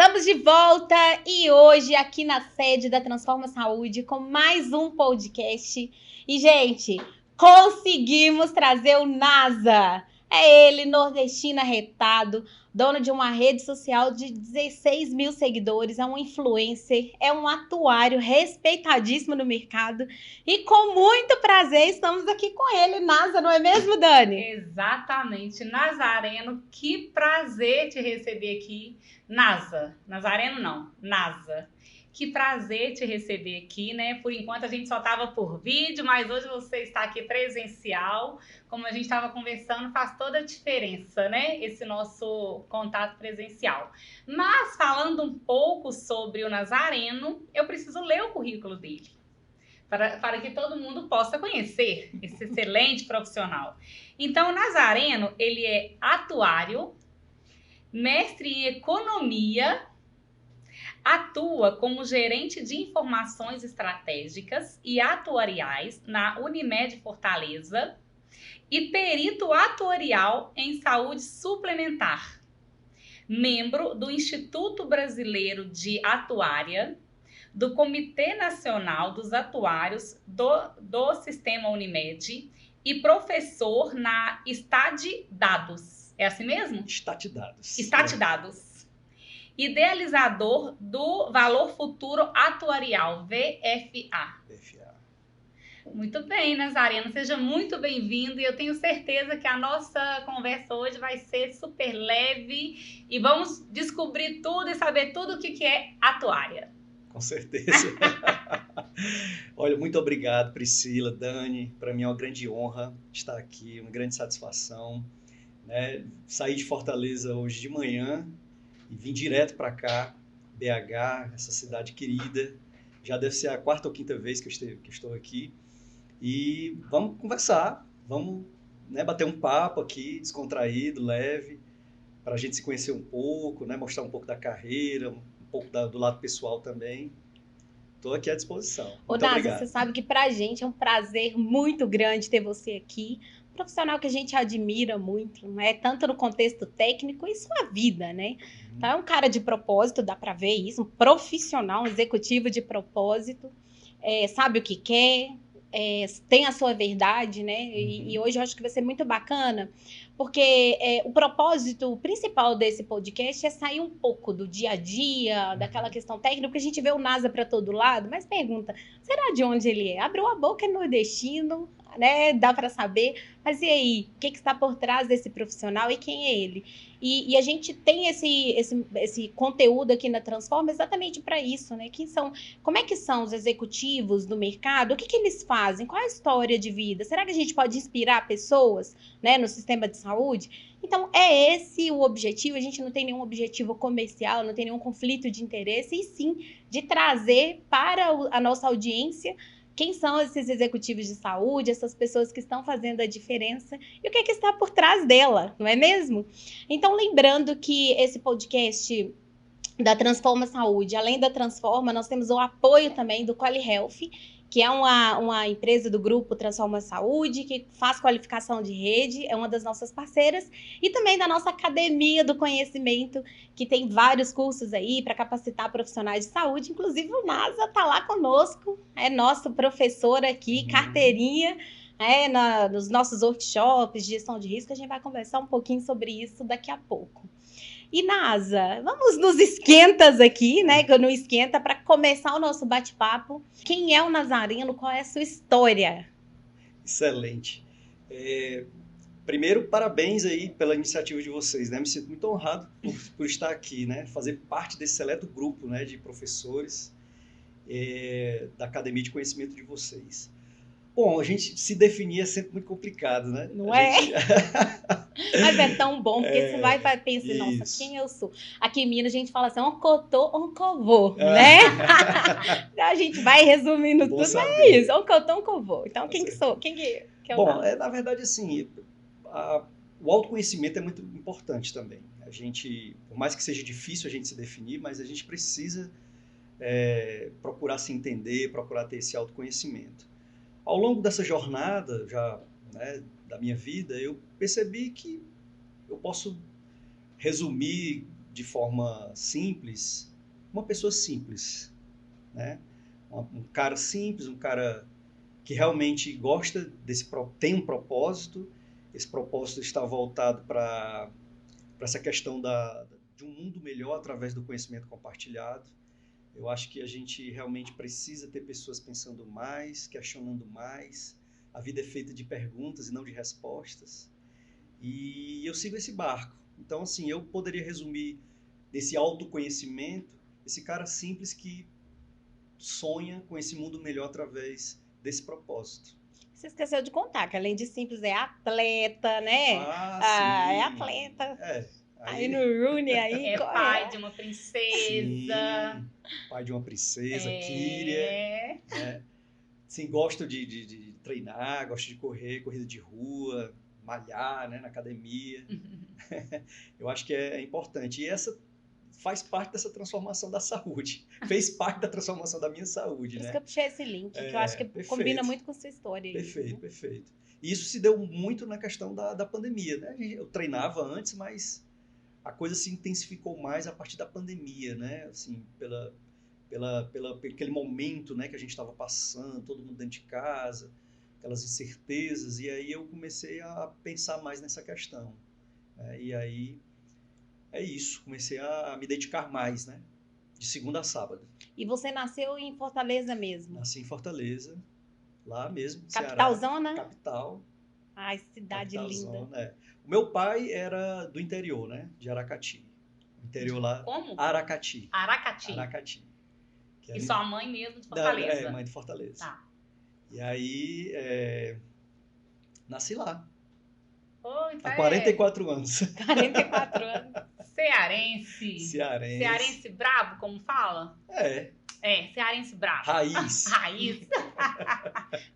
Estamos de volta e hoje aqui na sede da Transforma Saúde com mais um podcast. E, gente, conseguimos trazer o NASA. É ele, nordestino arretado, dono de uma rede social de 16 mil seguidores, é um influencer, é um atuário respeitadíssimo no mercado. E com muito prazer estamos aqui com ele, NASA, não é mesmo, Dani? Exatamente, Nazareno, que prazer te receber aqui. Nazareno não, NASA. Que prazer te receber aqui, né? Por enquanto a gente só estava por vídeo, mas hoje você está aqui presencial. Como a gente estava conversando, faz toda a diferença, né? Esse nosso contato presencial. Mas falando um pouco sobre o Nazareno, eu preciso ler o currículo dele. Para que todo mundo possa conhecer esse excelente profissional. Então, o Nazareno, ele é atuário, mestre em economia, atua como gerente de informações estratégicas e atuariais na Unimed Fortaleza e perito atuarial em saúde suplementar. Membro do Instituto Brasileiro de Atuária, do Comitê Nacional dos Atuários do Sistema Unimed e professor na Statidados. É assim mesmo? Statidados. Idealizador do Valor Futuro Atuarial, VFA. Muito bem, Nazareno, seja muito bem-vindo e eu tenho certeza que a nossa conversa hoje vai ser super leve e vamos descobrir tudo e saber tudo o que é atuária. Com certeza. Olha, muito obrigado, Priscila, Dani. Para mim é uma grande honra estar aqui, uma grande satisfação. Né? Saí de Fortaleza hoje de manhã e vim direto para cá, BH, essa cidade querida. Já deve ser a quarta ou quinta vez que eu estou aqui. E vamos conversar, vamos, né, bater um papo aqui, descontraído, leve, para a gente se conhecer um pouco, né, mostrar um pouco da carreira, um pouco do lado pessoal também. Estou aqui à disposição. Ô, Nasa, você sabe que pra gente é um prazer muito grande ter você aqui. Um profissional que a gente admira muito, né? Tanto no contexto técnico e sua vida, né? Então, é um cara de propósito, dá pra ver isso. Um profissional, um executivo de propósito. Sabe o que quer, tem a sua verdade, né? E hoje eu acho que vai ser muito bacana, porque o propósito principal desse podcast é sair um pouco do dia a dia, daquela questão técnica, porque a gente vê o NASA para todo lado, mas pergunta, será de onde ele é? Abriu a boca, é nordestino, né? Dá para saber, mas e aí? O que está por trás desse profissional e quem é ele? E a gente tem esse conteúdo aqui na Transforma exatamente para isso, né? Como é que são os executivos do mercado? O que eles fazem? Qual é a história de vida? Será que a gente pode inspirar pessoas, né, no sistema de saúde? Então, é esse o objetivo. A gente não tem nenhum objetivo comercial, não tem nenhum conflito de interesse, e sim de trazer para a nossa audiência quem são esses executivos de saúde, essas pessoas que estão fazendo a diferença e o que está por trás dela, não é mesmo? Então, lembrando que esse podcast da Transforma Saúde, além da Transforma, nós temos o apoio também do QualiHealth, que é uma empresa do grupo Transforma Saúde, que faz qualificação de rede, é uma das nossas parceiras, e também da nossa Academia do Conhecimento, que tem vários cursos aí para capacitar profissionais de saúde, inclusive o NASA está lá conosco, é nosso professor aqui, carteirinha, nos nossos workshops de gestão de risco, a gente vai conversar um pouquinho sobre isso daqui a pouco. E NASA, vamos nos esquentas aqui, né? Que eu não esquenta, para começar o nosso bate-papo. Quem é o Nazareno? Qual é a sua história? Excelente. Primeiro, parabéns aí pela iniciativa de vocês, né? Me sinto muito honrado por estar aqui, né? Fazer parte desse seleto grupo, né, de professores da Academia de Conhecimento de vocês. Bom, a gente se definir é sempre muito complicado, né? Não é? Mas é tão bom, porque você vai pensar, nossa, quem eu sou? Aqui em Minas a gente fala assim, oncotô, oncovô, né? Então a gente vai resumindo bom tudo, saber. É isso, oncotô, oncovô. Então quem que sou? Quem que é o Bom, Nasa? na verdade, assim, o autoconhecimento é muito importante também. A gente, por mais que seja difícil a gente se definir, mas a gente precisa procurar se entender, procurar ter esse autoconhecimento. Ao longo dessa jornada, já, né, da minha vida, eu percebi que eu posso resumir de forma simples, uma pessoa simples, né? Um cara simples, um cara que realmente gosta tem um propósito, esse propósito está voltado para essa questão de um mundo melhor através do conhecimento compartilhado. Eu acho que a gente realmente precisa ter pessoas pensando mais, questionando mais. A vida é feita de perguntas e não de respostas. E eu sigo esse barco. Então, assim, eu poderia resumir desse autoconhecimento, esse cara simples que sonha com esse mundo melhor através desse propósito. Você esqueceu de contar que além de simples é atleta, né? Sim. É atleta. Aí no Rooney, aí... É pai de uma princesa. Sim, pai de uma princesa, Kyria. Né? Sim, gosto de treinar, gosto de correr, corrida de rua, malhar, né, na academia. Eu acho que é importante. E essa faz parte dessa transformação da saúde. Fez parte da transformação da minha saúde, Por né? isso que eu puxei esse link, que eu acho que perfeito. combina muito com a sua história. Perfeito, isso, né? perfeito. E isso se deu muito na questão da pandemia, né? Eu treinava antes, mas a coisa se intensificou mais a partir da pandemia, né? Assim, aquele momento, né, que a gente estava passando, todo mundo dentro de casa, aquelas incertezas, e aí eu comecei a pensar mais nessa questão. Né? E aí é isso, comecei a me dedicar mais, né? De segunda a sábado. E você nasceu em Fortaleza mesmo? Nasci em Fortaleza, lá mesmo, Capitalzona? Ceará. Capital. Ai, cidade linda. É. O meu pai era do interior, né? De Aracati. Interior lá. Como? Aracati. Aracati. Que E sua mãe mesmo de Fortaleza? Mãe de Fortaleza. Tá. E aí, nasci lá. Oh, então há 44 anos. 44 anos. Cearense brabo, como fala? Cearense brabo. Raiz.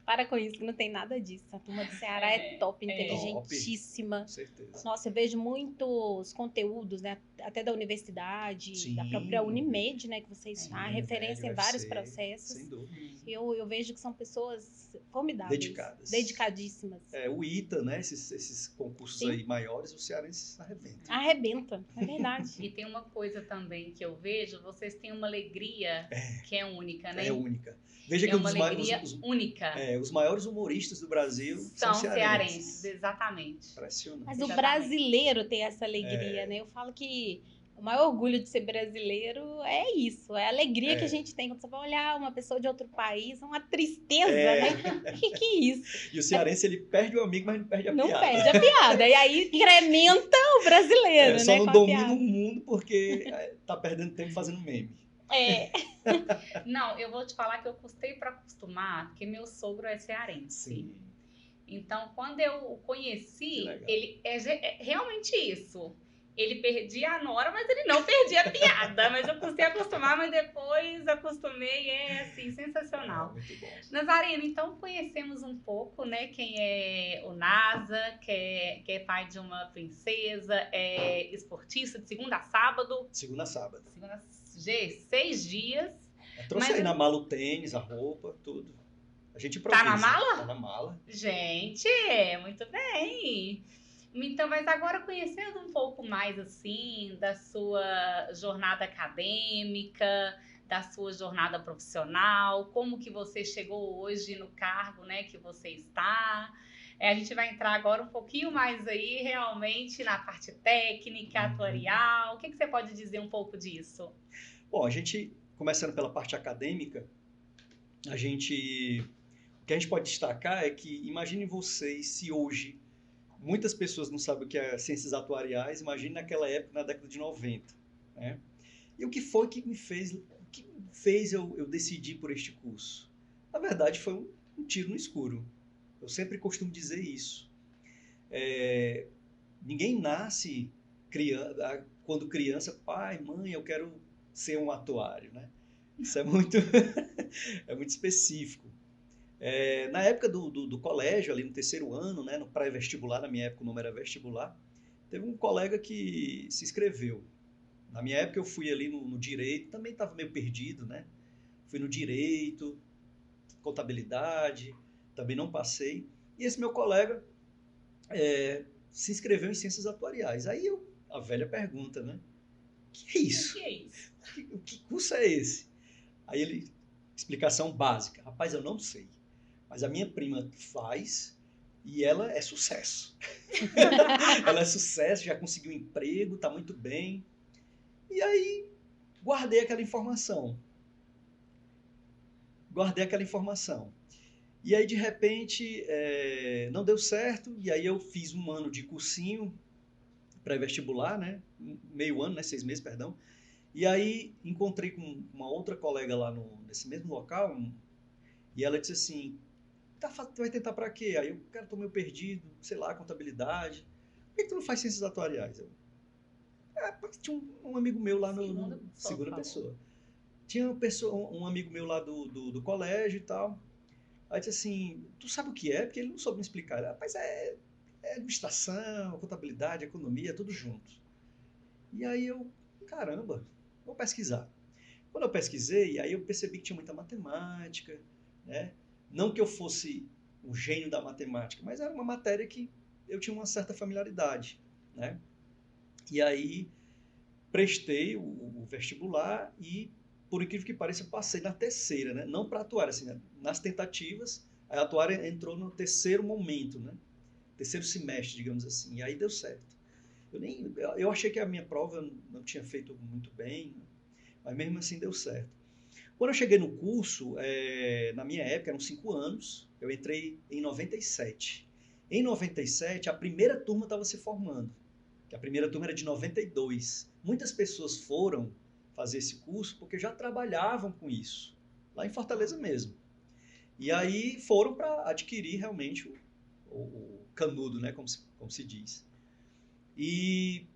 Para com isso, que não tem nada disso. A turma do Ceará é top, inteligentíssima. Com certeza. Nossa, eu vejo muitos conteúdos, né? Até da universidade, Sim. da própria Unimed, né? Que vocês são referência em vários processos. Sem dúvida. Eu vejo que são pessoas formidáveis. Dedicadas. Dedicadíssimas. O ITA, né? Esses concursos aí maiores, os cearenses arrebentam. Arrebenta, é verdade. E tem uma coisa também que eu vejo, vocês têm uma alegria que é única, né? É única. Veja que uma alegria única. Os maiores humoristas do Brasil são cearenses. Exatamente. Impressionante. Mas o brasileiro tem essa alegria, né? Eu falo que o maior orgulho de ser brasileiro é isso, é a alegria que a gente tem quando você vai olhar uma pessoa de outro país, é uma tristeza, né? Que é isso? E o cearense, ele perde o amigo, mas não perde a piada. Não perde a piada. E aí incrementa o brasileiro, né? Só não domina o mundo porque tá perdendo tempo fazendo meme. Não, eu vou te falar que eu custei para acostumar, porque meu sogro é cearense. Sim. Então, quando eu o conheci, ele é realmente isso. Ele perdia a nora, mas ele não perdia a piada. Mas eu custei acostumar, mas depois acostumei e é, assim, sensacional. Muito bom. Nazareno, então conhecemos um pouco, né, quem é o Nasa, que é pai de uma princesa, é esportista de segunda a sábado. Segunda a sábado. 6 dias. Eu trouxe aí na mala o tênis, a roupa, tudo. A gente improvisa. Tá na mala? Tá na mala. Gente, muito bem. Então, mas agora conhecendo um pouco mais, assim, da sua jornada acadêmica, da sua jornada profissional, como que você chegou hoje no cargo, né, que você está. A gente vai entrar agora um pouquinho mais aí, realmente, na parte técnica, atuarial. O que você pode dizer um pouco disso? Bom, a gente, começando pela parte acadêmica, o que a gente pode destacar é que, imaginem vocês se hoje muitas pessoas não sabem o que é ciências atuariais, imagine naquela época, na década de 90. Né? E o que foi que me fez eu decidir por este curso? Na verdade, foi um tiro no escuro. Eu sempre costumo dizer isso. Ninguém nasce quando criança, pai, mãe, eu quero ser um atuário. Né? Isso é muito, é muito específico. Na época do colégio, ali no terceiro ano, né, no pré-vestibular, na minha época o nome era vestibular, teve um colega que se inscreveu. Na minha época eu fui ali no direito, também estava meio perdido, né? Fui no direito, contabilidade, também não passei. E esse meu colega se inscreveu em ciências atuariais. Aí a velha pergunta, né? que é isso? O que é isso? Que curso é esse? Aí ele, explicação básica. Rapaz, eu não sei. Mas a minha prima faz e ela é sucesso. Ela é sucesso, já conseguiu um emprego, tá muito bem. E aí, guardei aquela informação. E aí, de repente, não deu certo. E aí eu fiz um ano de cursinho pré-vestibular, né? Meio ano, né? 6 meses, perdão. E aí encontrei com uma outra colega lá nesse mesmo local. E ela disse assim, tu vai tentar pra quê? Aí eu, cara, tô meio perdido, sei lá, contabilidade. Por que tu não faz ciências atuariais? Porque tinha um amigo meu lá no segunda pessoa. Tinha um amigo meu lá do colégio e tal. Aí disse assim, tu sabe o que é? Porque ele não soube me explicar. Rapaz, é administração, contabilidade, economia, tudo junto. E aí eu, caramba, vou pesquisar. Quando eu pesquisei, aí eu percebi que tinha muita matemática, né? Não que eu fosse um gênio da matemática, mas era uma matéria que eu tinha uma certa familiaridade, né? E aí prestei o vestibular e, por incrível que pareça, eu passei na terceira, né? Não para atuar, assim, né? Nas tentativas, a atuária entrou no terceiro momento, né? Terceiro semestre, digamos assim, e aí deu certo. Eu achei que a minha prova não tinha feito muito bem, mas mesmo assim deu certo. Quando eu cheguei no curso, na minha época, eram 5 anos, eu entrei em 97. Em 97, a primeira turma estava se formando, que a primeira turma era de 92. Muitas pessoas foram fazer esse curso porque já trabalhavam com isso, lá em Fortaleza mesmo. E aí foram para adquirir realmente o canudo, né, como se diz. E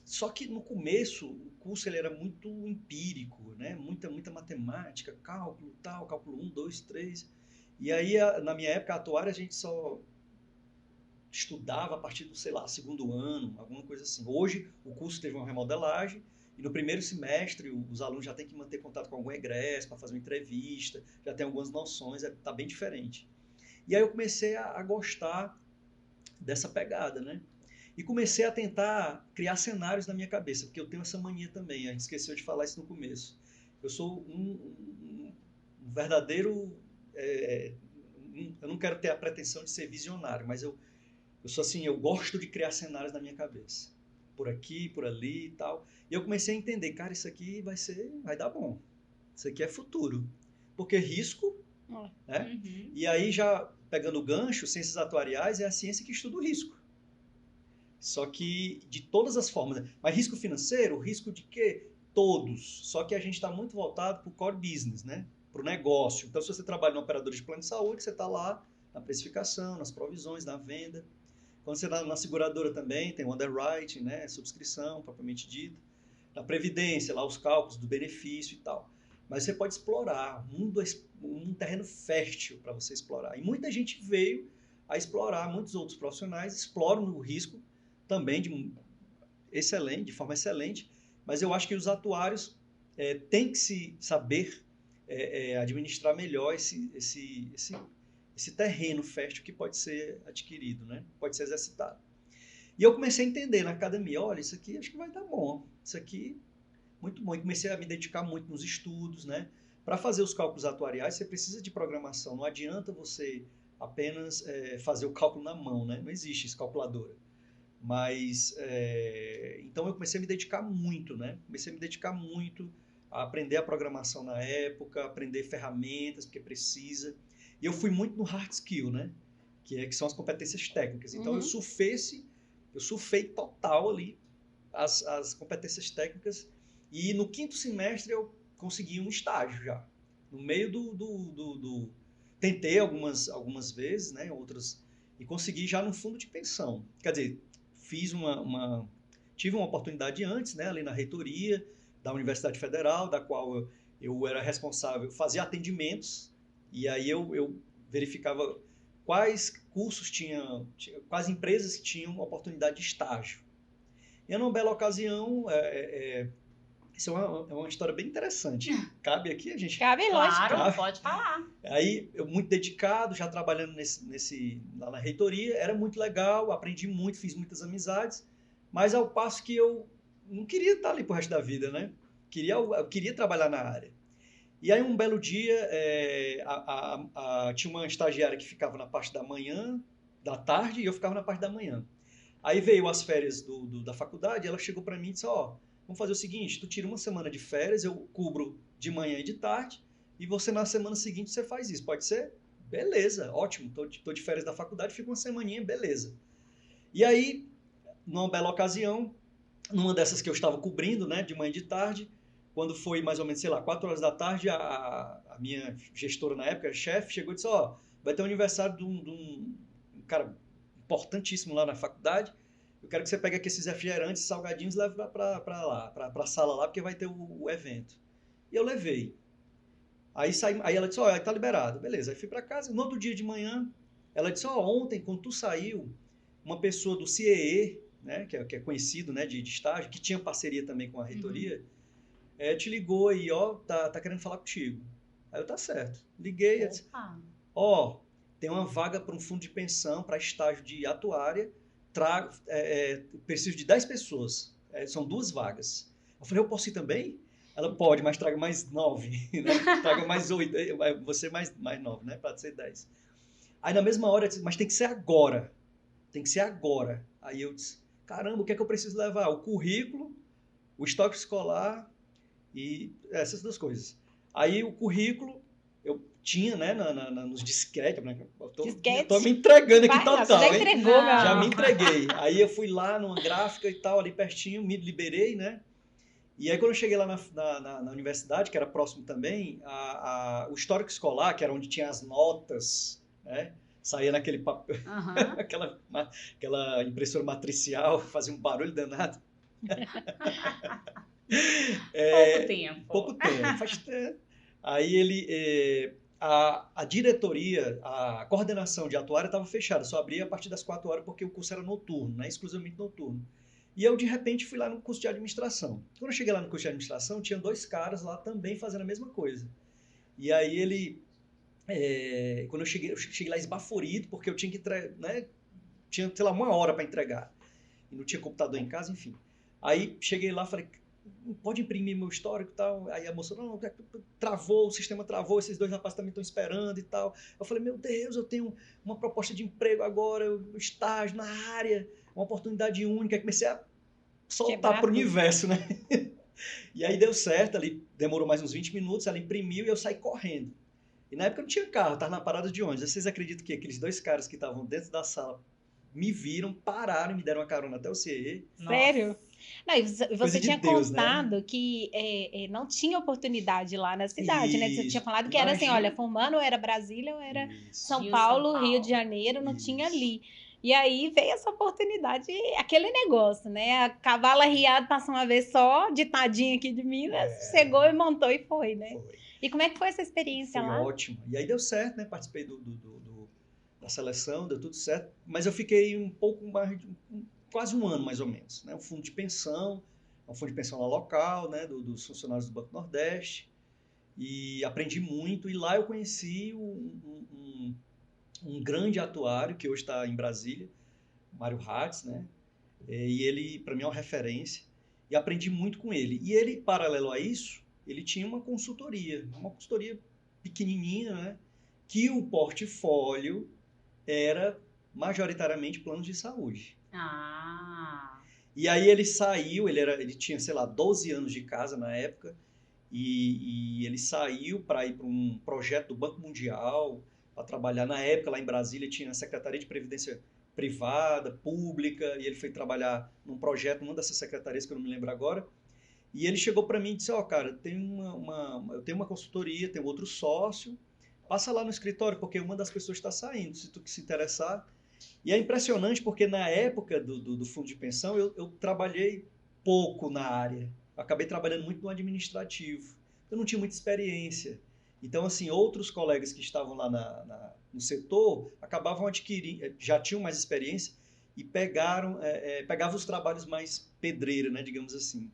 só que no começo o curso ele era muito empírico, né? Muita matemática, cálculo, cálculo 1, 2, 3. E aí na minha época a atuária a gente só estudava a partir do, sei lá, segundo ano, alguma coisa assim. Hoje o curso teve uma remodelagem e no primeiro semestre os alunos já têm que manter contato com algum egresso para fazer uma entrevista, já tem algumas noções, tá bem diferente. E aí eu comecei a gostar dessa pegada, né? E comecei a tentar criar cenários na minha cabeça, porque eu tenho essa mania também, a gente esqueceu de falar isso no começo. Eu sou um verdadeiro... eu não quero ter a pretensão de ser visionário, mas eu sou assim, eu gosto de criar cenários na minha cabeça. Por aqui, por ali e tal. E eu comecei a entender, cara, isso aqui vai dar bom. Isso aqui é futuro. Porque risco, né? Uhum. E aí já pegando o gancho, ciências atuariais é a ciência que estuda o risco. Só que de todas as formas. Né? Mas risco financeiro, risco de quê? Todos. Só que a gente está muito voltado para o core business, né? Para o negócio. Então, se você trabalha no operador de plano de saúde, você está lá na precificação, nas provisões, na venda. Quando você está na seguradora também, tem o underwriting, né? Subscrição, propriamente dita. Na previdência, lá os cálculos do benefício e tal. Mas você pode explorar. Um terreno fértil para você explorar. E muita gente veio a explorar, muitos outros profissionais exploram o risco também de forma excelente, mas eu acho que os atuários têm que se saber administrar melhor esse terreno fértil que pode ser adquirido, né? Pode ser exercitado. E eu comecei a entender na academia, olha, isso aqui acho que vai dar bom, isso aqui muito bom. E comecei a me dedicar muito nos estudos, né? Para fazer os cálculos atuariais, você precisa de programação, não adianta você apenas fazer o cálculo na mão, né? Não existe isso, calculadora. Mas, então eu comecei a me dedicar muito, né? Comecei a me dedicar muito a aprender a programação na época, aprender ferramentas, porque precisa. E eu fui muito no hard skill, né? Que são as competências técnicas. Então, eu surfei total ali as competências técnicas. E no 5º semestre eu consegui um estágio já. No meio Tentei algumas vezes, né? Outras... E consegui já no fundo de pensão. Quer dizer... Tive uma oportunidade antes, né, ali na reitoria da Universidade Federal, da qual eu era responsável, fazia atendimentos, e aí eu verificava quais cursos quais empresas tinham oportunidade de estágio. E numa bela ocasião, isso é uma história bem interessante. Cabe aqui a gente... Cabe, lógico. Claro, pode falar. Aí, eu muito dedicado, já trabalhando lá na reitoria, era muito legal, aprendi muito, fiz muitas amizades, mas ao passo que eu não queria estar ali pro resto da vida, né? Eu queria trabalhar na área. E aí, um belo dia, tinha uma estagiária que ficava na parte da manhã, da tarde, e eu ficava na parte da manhã. Aí veio as férias da faculdade, ela chegou para mim e disse, vamos fazer o seguinte, tu tira uma semana de férias, eu cubro de manhã e de tarde, e você na semana seguinte você faz isso, pode ser? Beleza, ótimo, tô de férias da faculdade, fico uma semaninha, beleza. E aí, numa bela ocasião, numa dessas que eu estava cobrindo, né, de manhã e de tarde, quando foi mais ou menos, 4 horas da tarde, a minha gestora na época, a chefe, chegou e disse, vai ter um aniversário de um cara importantíssimo lá na faculdade, eu quero que você pegue aqui esses refrigerantes, salgadinhos e leve para lá, para a sala lá, porque vai ter o evento. E eu levei. Aí ela disse, tá liberado. Beleza, aí fui para casa. No outro dia de manhã, ela disse, ontem, quando tu saiu, uma pessoa do CIEE, né, que é conhecido, né, de estágio, que tinha parceria também com a reitoria, te ligou aí, tá querendo falar contigo. Aí eu, tá certo. Liguei, eu disse, tem uma vaga para um fundo de pensão, para estágio de atuária, preciso de 10 pessoas, são 2 vagas. Eu falei, eu posso ir também? Ela pode, mas traga mais 9, né? Traga mais 8, você mais 9, né? Para ser 10. Aí na mesma hora, eu disse, mas tem que ser agora. Tem que ser agora. Aí eu disse, caramba, o que é que eu preciso levar? O currículo, o estoque escolar e essas 2 coisas. Aí o currículo, eu tinha, né, nos disquetes, né? Tô me entregando aqui total, já entregou, hein? Já me entreguei. Aí eu fui lá numa gráfica e tal, ali pertinho, me liberei, né? E aí quando eu cheguei lá na universidade, que era próximo também, o histórico escolar, que era onde tinha as notas, né? Saía naquele papel, aquela impressora matricial, fazia um barulho danado. Pouco tempo, faz tempo. Aí a diretoria, a coordenação de atuária estava fechada, só abria a partir das 4 horas porque o curso era noturno, né? Exclusivamente noturno. E eu, de repente, fui lá no curso de administração. Quando eu cheguei lá no curso de administração, tinha 2 caras lá também fazendo a mesma coisa. E aí quando eu cheguei lá esbaforido, porque eu tinha que né? Tinha, sei lá, 1 hora para entregar. E não tinha computador em casa, enfim. Aí cheguei lá, falei, pode imprimir meu histórico e tal. Aí a moça, não, travou, o sistema travou, esses 2 rapazes também estão esperando e tal. Eu falei, meu Deus, eu tenho uma proposta de emprego agora, estágio na área, uma oportunidade única. Comecei a soltar pro universo, né? E aí deu certo, ali demorou mais uns 20 minutos, ela imprimiu e eu saí correndo. E na época não tinha carro, tava na parada de ônibus. Vocês acreditam que aqueles 2 caras que estavam dentro da sala me viram, pararam e me deram uma carona até o CIE? Sério? Não, e você tinha Deus, contado, né, que não tinha oportunidade lá na cidade, né? Você tinha falado que era assim, olha, formando ou era Brasília ou era São Paulo, Rio de Janeiro, não tinha ali. E aí veio essa oportunidade, aquele negócio, né? A cavalo arriado passou uma vez só, ditadinho aqui de Minas, chegou e montou e foi, né? Foi. E como é que foi essa experiência lá? Foi ótimo. E aí deu certo, né? Participei da seleção, deu tudo certo. Mas eu fiquei um pouco mais, quase 1 ano mais ou menos, né? Um fundo de pensão lá local, né? Dos funcionários do Banco Nordeste. E aprendi muito. E lá eu conheci um grande atuário, que hoje está em Brasília, Mário Hatz, né? E ele, para mim, é uma referência. E aprendi muito com ele. E ele, paralelo a isso, ele tinha uma consultoria pequenininha, né? Que o portfólio era majoritariamente planos de saúde. E aí ele saiu, ele tinha, sei lá, 12 anos de casa na época, e ele saiu para ir para um projeto do Banco Mundial, para trabalhar. Na época, lá em Brasília, tinha a Secretaria de Previdência Privada, Pública, e ele foi trabalhar num projeto, numa dessas secretarias que eu não me lembro agora. E ele chegou para mim e disse, cara, eu tenho uma consultoria, tenho outro sócio, passa lá no escritório, porque uma das pessoas está saindo, se tu se interessar. E é impressionante, porque na época do fundo de pensão, eu trabalhei pouco na área. Eu acabei trabalhando muito no administrativo. Eu não tinha muita experiência. Então, assim, outros colegas que estavam lá no setor acabavam adquirindo, já tinham mais experiência e pegavam os trabalhos mais pedreira, né, digamos assim.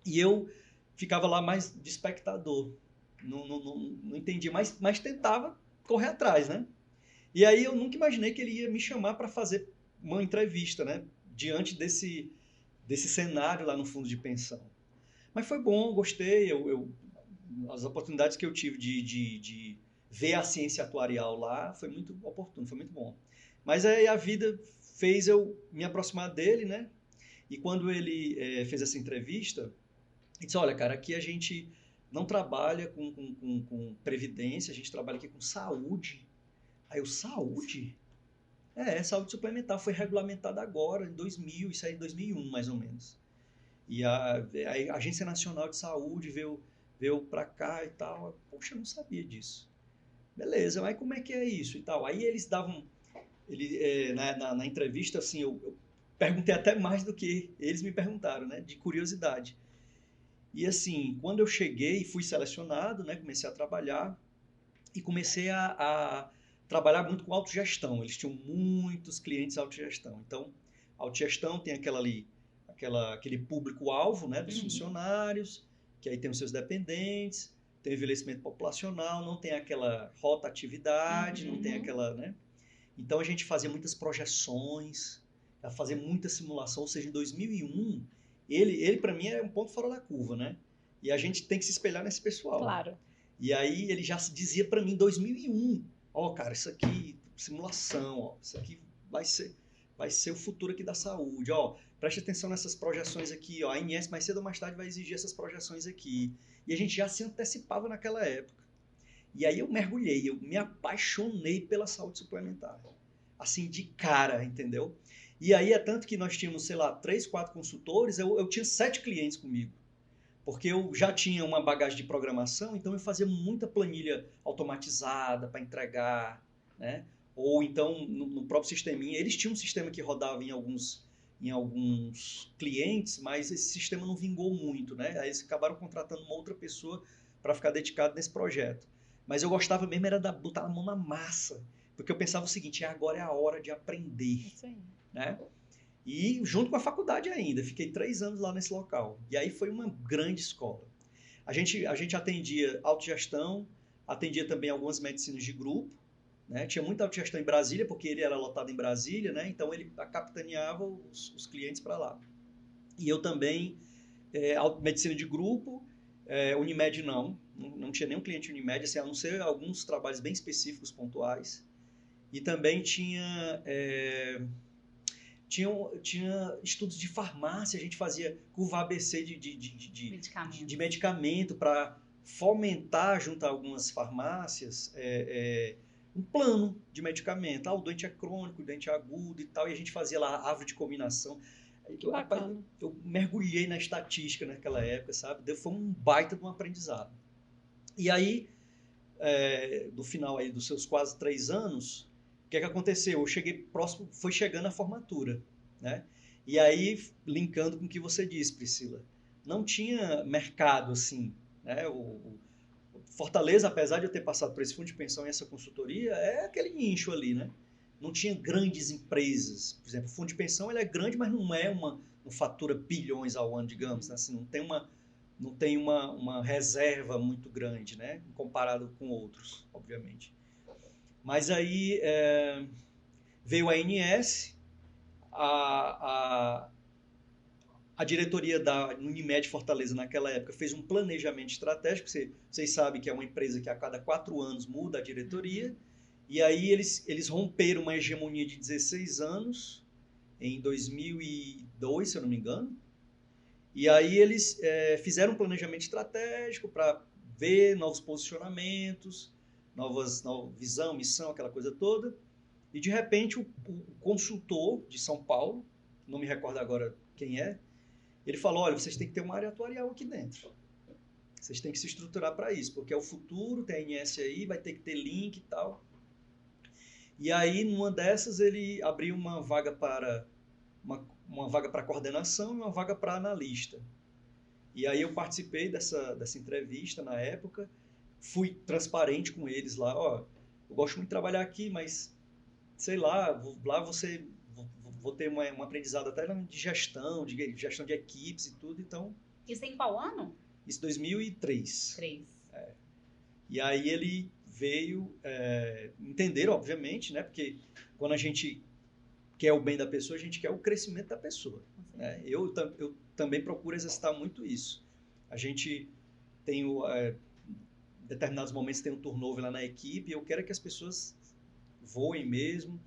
E eu ficava lá mais de espectador. Não entendia, mas tentava correr atrás, né? E aí eu nunca imaginei que ele ia me chamar para fazer uma entrevista, né? Diante desse cenário lá no fundo de pensão. Mas foi bom, gostei. As oportunidades que eu tive de ver a ciência atuarial lá foi muito oportuno, foi muito bom. Mas aí a vida fez eu me aproximar dele, né? E quando ele fez essa entrevista, ele disse, olha, cara, aqui a gente não trabalha com previdência, a gente trabalha aqui com saúde. Aí eu, saúde? Saúde suplementar foi regulamentada agora, em 2000, isso aí em 2001, mais ou menos. E a Agência Nacional de Saúde veio para cá e tal. Poxa, eu não sabia disso. Beleza, mas como é que é isso e tal? Aí eles davam... na entrevista, assim, eu perguntei até mais do que eles me perguntaram, né? De curiosidade. E assim, quando eu cheguei, fui selecionado, né? Comecei a trabalhar e comecei a trabalhar muito com autogestão. Eles tinham muitos clientes autogestão. Então, autogestão tem aquele público-alvo, né? Dos funcionários, que aí tem os seus dependentes, tem o envelhecimento populacional, não tem aquela rotatividade, não tem aquela, né? Então, a gente fazia muitas projeções, fazia muita simulação, ou seja, em 2001, ele para mim é um ponto fora da curva, né? E a gente tem que se espelhar nesse pessoal. Claro. E aí ele já dizia para mim em 2001, cara, isso aqui, simulação, isso aqui vai ser o futuro aqui da saúde, preste atenção nessas projeções aqui, a ANS mais cedo ou mais tarde vai exigir essas projeções aqui. E a gente já se antecipava naquela época. E aí eu mergulhei, eu me apaixonei pela saúde suplementar. Assim, de cara, entendeu? E aí é tanto que nós tínhamos, sei lá, 3, 4 consultores, eu tinha 7 clientes comigo. Porque eu já tinha uma bagagem de programação, então eu fazia muita planilha automatizada para entregar, né? Ou então, no próprio sisteminha, eles tinham um sistema que rodava em alguns clientes, mas esse sistema não vingou muito, né? Aí eles acabaram contratando uma outra pessoa para ficar dedicado nesse projeto. Mas eu gostava mesmo era de botar a mão na massa, porque eu pensava o seguinte, agora é a hora de aprender. Isso aí. Né? E junto com a faculdade ainda, fiquei 3 anos lá nesse local. E aí foi uma grande escola. A gente atendia autogestão, atendia também algumas medicinas de grupo, né? Tinha muita autogestão em Brasília, porque ele era lotado em Brasília, né? Então ele capitaneava os clientes para lá. E eu também, medicina de grupo, Unimed não tinha nenhum cliente Unimed, assim, a não ser alguns trabalhos bem específicos, pontuais. E também tinha estudos de farmácia, a gente fazia curva ABC de medicamento para fomentar junto a algumas farmácias um plano de medicamento. O doente é crônico, o doente é agudo e tal, e a gente fazia lá a árvore de combinação. Eu mergulhei na estatística naquela época, sabe? Foi um baita de um aprendizado. E aí, no final aí dos seus quase 3 anos, o que aconteceu? Eu cheguei próximo, foi chegando a formatura, né? E aí, linkando com o que você disse, Priscila, não tinha mercado assim, né? O Fortaleza, apesar de eu ter passado por esse fundo de pensão e essa consultoria, é aquele nicho ali, né? Não tinha grandes empresas. Por exemplo, o fundo de pensão ele é grande, mas não fatura bilhões ao ano, digamos, né? Assim, não tem uma reserva muito grande, né? Comparado com outros, obviamente. Mas aí veio a ANS, a diretoria da Unimed Fortaleza naquela época fez um planejamento estratégico, vocês sabem que é uma empresa que a cada 4 anos muda a diretoria, e aí eles romperam uma hegemonia de 16 anos, em 2002, se eu não me engano, e aí eles fizeram um planejamento estratégico para ver novos posicionamentos, nova visão, missão, aquela coisa toda. E de repente o consultor de São Paulo, não me recordo agora quem é, ele falou, olha, vocês têm que ter uma área atuarial aqui dentro. Vocês têm que se estruturar para isso, porque é o futuro, tem a ANS aí, vai ter que ter link e tal. E aí, numa dessas, ele abriu uma vaga para coordenação e uma vaga para analista. E aí eu participei dessa entrevista na época, fui transparente com eles lá, eu gosto muito de trabalhar aqui, mas, sei lá vou ter um aprendizado até de gestão de equipes e tudo, então... Isso em qual ano? Isso em 2003. E aí ele veio entender, obviamente, né? Porque quando a gente quer o bem da pessoa, a gente quer o crescimento da pessoa. né? Eu também procuro exercitar muito isso. A gente tem em determinados momentos tem um turnover lá na equipe, e eu quero que as pessoas voem mesmo,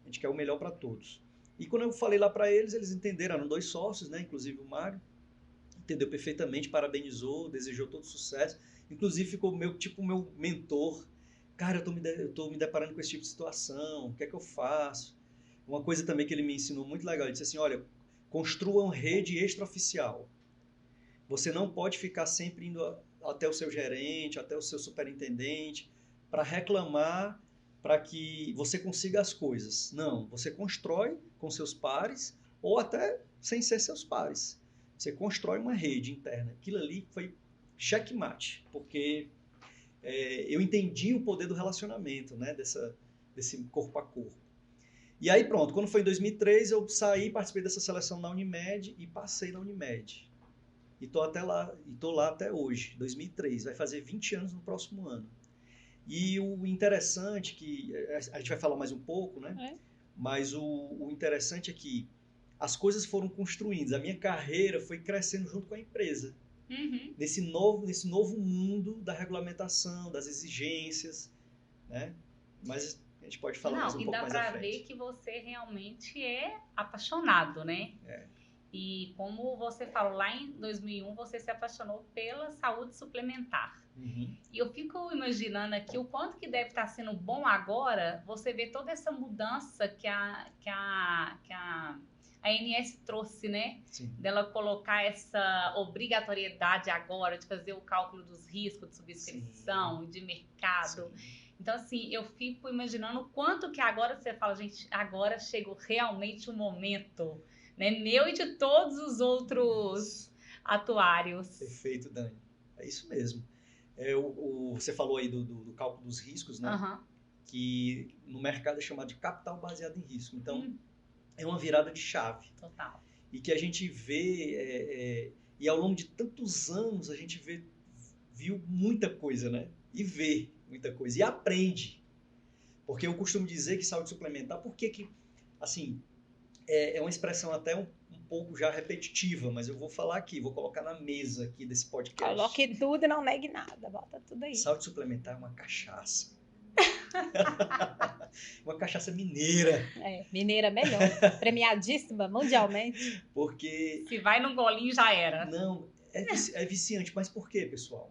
a gente quer o melhor para todos. E quando eu falei lá para eles, eles entenderam, eram 2 sócios, né? Inclusive o Mário, entendeu perfeitamente, parabenizou, desejou todo sucesso, inclusive ficou meu mentor. Cara, eu tô me deparando com esse tipo de situação, o que é que eu faço? Uma coisa também que ele me ensinou muito legal, ele disse assim, olha, construa uma rede extraoficial. Você não pode ficar sempre indo até o seu gerente, até o seu superintendente, para reclamar, para que você consiga as coisas. Não, você constrói com seus pares, ou até sem ser seus pares. Você constrói uma rede interna. Aquilo ali foi checkmate, porque eu entendi o poder do relacionamento, né, desse corpo a corpo. E aí pronto, quando foi em 2003, eu saí, participei dessa seleção na Unimed e passei na Unimed. E tô lá até hoje, 2003, vai fazer 20 anos no próximo ano. E o interessante que a gente vai falar mais um pouco, né? Mas o interessante é que as coisas foram construídas, a minha carreira foi crescendo junto com a empresa. Uhum. Nesse novo mundo da regulamentação, das exigências, né? Mas a gente pode falar mais um pouco mais à frente. Não, e dá para ver que você realmente é apaixonado, né? E como você falou, lá em 2001, você se apaixonou pela saúde suplementar. Uhum. E eu fico imaginando aqui o quanto que deve estar sendo bom agora você ver toda essa mudança que a ANS trouxe, né? Sim. Dela colocar essa obrigatoriedade agora de fazer o cálculo dos riscos de subscrição, de mercado. Sim. Então, assim, eu fico imaginando o quanto que agora você fala, gente, agora chegou realmente o momento, né? Meu e de todos os outros atuários. Perfeito, Dani. É isso mesmo. Você falou aí do cálculo dos riscos, né? Uhum. Que no mercado é chamado de capital baseado em risco. Então, é uma virada de chave. Total. E que a gente vê, e ao longo de tantos anos, a gente viu muita coisa, né? E vê muita coisa. E aprende. Porque eu costumo dizer que saúde suplementar, porque assim, é uma expressão até um pouco já repetitiva, mas eu vou falar aqui, vou colocar na mesa aqui desse podcast. Coloque tudo e não negue nada, bota tudo aí. Saúde suplementar é uma cachaça. Uma cachaça mineira. Mineira melhor. Premiadíssima mundialmente. Porque... se vai no golinho, já era. Não, é viciante. Mas por quê, pessoal?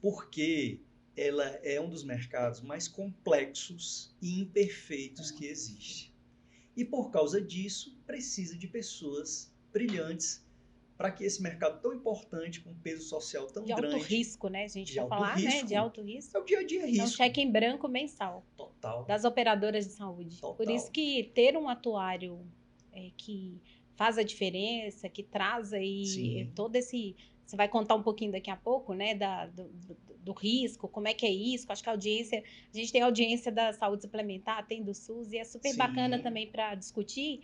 Porque ela é um dos mercados mais complexos e imperfeitos que existe. E por causa disso, precisa de pessoas brilhantes para que esse mercado tão importante, com um peso social tão grande... De alto risco, né? A gente vai falar, risco, né? De alto risco. É o dia a dia risco. É um cheque em branco mensal. Total. Das operadoras de saúde. Total. Por isso que ter um atuário que faz a diferença, que traz aí todo esse... Você vai contar um pouquinho daqui a pouco, né? Do risco, como é que é isso. Acho que a gente tem audiência da saúde suplementar, tem do SUS, e é super bacana também para discutir.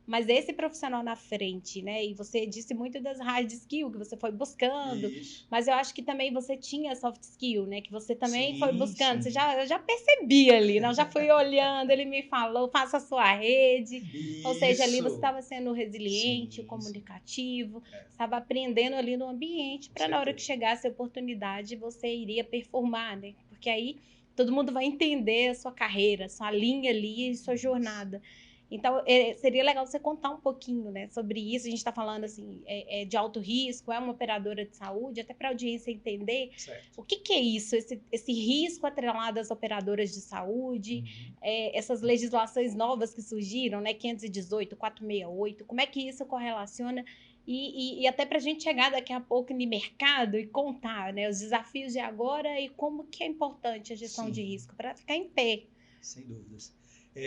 Mas esse profissional na frente, né? E você disse muito das hard skill que você foi buscando. Isso. Mas eu acho que também você tinha soft skill, né? Que você também foi buscando. Sim. Eu já percebi ali, não? Já fui olhando, ele me falou, faça a sua rede. Isso. Ou seja, ali você estava sendo resiliente, comunicativo, estava aprendendo ali no ambiente, para na hora que chegasse a oportunidade, você iria performar, né? Porque aí todo mundo vai entender a sua carreira, sua linha ali, sua jornada. Então, seria legal você contar um pouquinho, né, sobre isso. A gente está falando, assim, de alto risco, é uma operadora de saúde, até para a audiência entender o que é isso, esse risco atrelado às operadoras de saúde, essas legislações novas que surgiram, né, 518, 468, como é que isso correlaciona e até para a gente chegar daqui a pouco no mercado e contar, né, os desafios de agora e como que é importante a gestão de risco para ficar em pé. Sem dúvidas.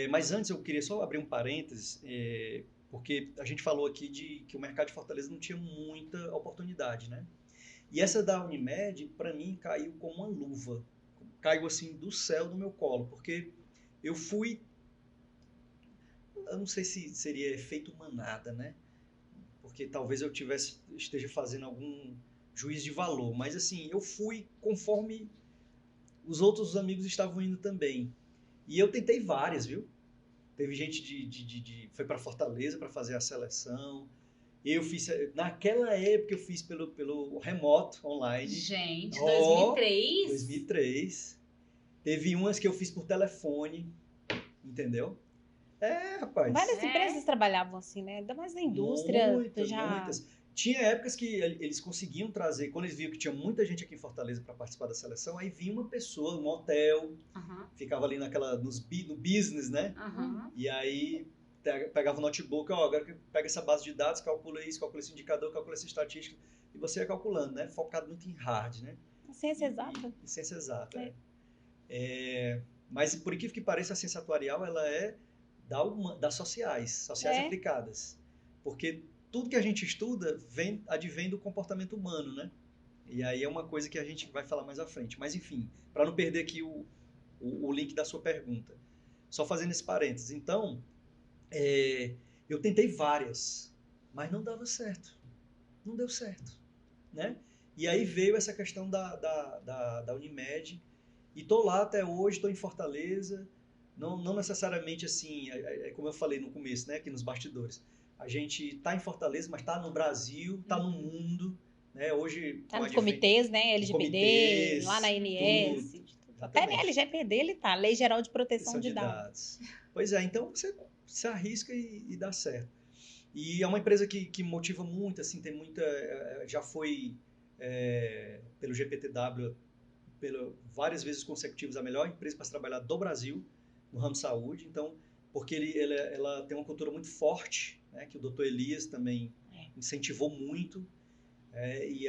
Mas antes eu queria só abrir um parênteses, porque a gente falou aqui que o mercado de Fortaleza não tinha muita oportunidade, né? E essa da Unimed, para mim, caiu como uma luva. Caiu assim do céu no meu colo, porque eu não sei se seria efeito manada, né? Porque talvez eu esteja fazendo algum juízo de valor, mas assim, eu fui conforme os outros amigos estavam indo também. E eu tentei várias, viu? Teve gente foi para Fortaleza para fazer a seleção. Eu fiz, naquela época eu fiz pelo remoto, online. Gente, Ó, 2003? 2003. Teve umas que eu fiz por telefone, entendeu? Rapaz. Várias empresas trabalhavam assim, né? Ainda mais na indústria. Muitas. Tinha épocas que eles conseguiam trazer, quando eles viam que tinha muita gente aqui em Fortaleza para participar da seleção, aí vinha uma pessoa, um hotel, ficava ali no business, né? E aí pegava o notebook, agora pega essa base de dados, calcula isso, calcula esse indicador, calcula essa estatística, e você ia calculando, né? Focado muito em hard, né? Ciência exata. Ciência exata, mas por incrível que pareça, a ciência atuarial, ela é das sociais aplicadas. Porque tudo que a gente estuda advém do comportamento humano, né? E aí é uma coisa que a gente vai falar mais à frente. Mas enfim, para não perder aqui o link da sua pergunta. Só fazendo esse parênteses. Então, eu tentei várias, mas não dava certo. Não deu certo, né? E aí veio essa questão da Unimed. E estou lá até hoje, estou em Fortaleza. Não necessariamente assim, como eu falei no começo, né, aqui nos bastidores. A gente está em Fortaleza, mas está no Brasil, está no mundo. Né? Hoje, está nos comitês, né? LGPD, lá na ANS. Até na LGPD ele está, Lei Geral de Proteção de Dados. Pois é, então você se arrisca e dá certo. E é uma empresa que motiva muito, assim, tem muita... Já foi pelo GPTW, várias vezes consecutivas, a melhor empresa para se trabalhar do Brasil, no ramo saúde. Então, porque ela tem uma cultura muito forte, né, que o Dr. Elias também incentivou muito, e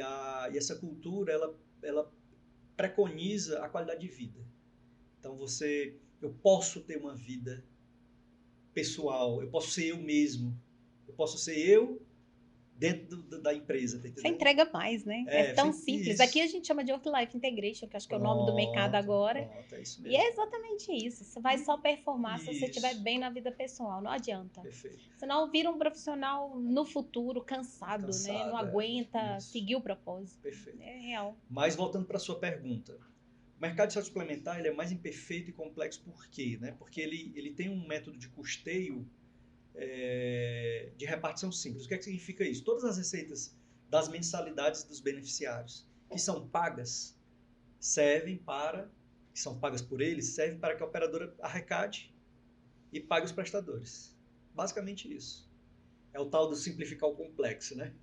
essa cultura ela preconiza a qualidade de vida. Então eu posso ter uma vida pessoal, eu posso ser eu mesmo, eu posso ser eu dentro da empresa. Tá, você entrega mais, né? É tão simples. Isso. Aqui a gente chama de Work-Life Integration, que acho que é o nome do mercado agora. É isso mesmo. E é exatamente isso. Você vai só performar se você estiver bem na vida pessoal. Não adianta. Perfeito. Senão vira um profissional no futuro cansado, né? Não aguenta seguir o propósito. Perfeito. É real. Mas voltando para a sua pergunta. O mercado de saúde suplementar ele é mais imperfeito e complexo por quê? Né? Porque ele tem um método de custeio de repartição simples. O que significa isso? Todas as receitas das mensalidades dos beneficiários que são pagas que são pagas por eles, servem para que a operadora arrecade e pague os prestadores. Basicamente isso. É o tal do simplificar o complexo, né?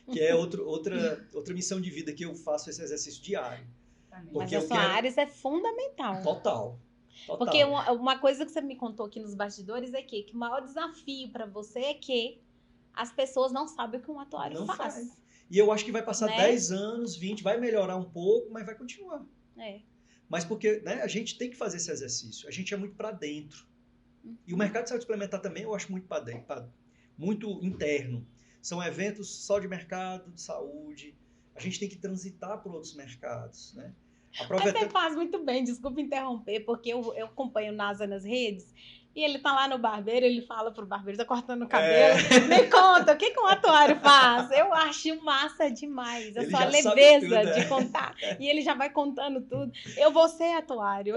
Que é outra missão de vida que eu faço esse exercício diário. Mas a sua área é fundamental. Total. Porque uma coisa que você me contou aqui nos bastidores é que o maior desafio para você é que as pessoas não sabem o que um atuário faz. E eu acho que vai passar 10 anos, 20, vai melhorar um pouco, mas vai continuar. Mas porque, né, a gente tem que fazer esse exercício. A gente é muito para dentro. E o mercado de saúde suplementar também eu acho muito para dentro, muito interno. São eventos só de mercado, de saúde. A gente tem que transitar por outros mercados, né? Mas você faz muito bem, desculpa interromper, porque eu acompanho o NASA nas redes e ele tá lá no barbeiro, ele fala pro barbeiro, tá cortando o cabelo, me conta, o que um atuário faz? Eu acho massa demais, a sua leveza de contar, e ele já vai contando tudo. Eu vou ser atuário,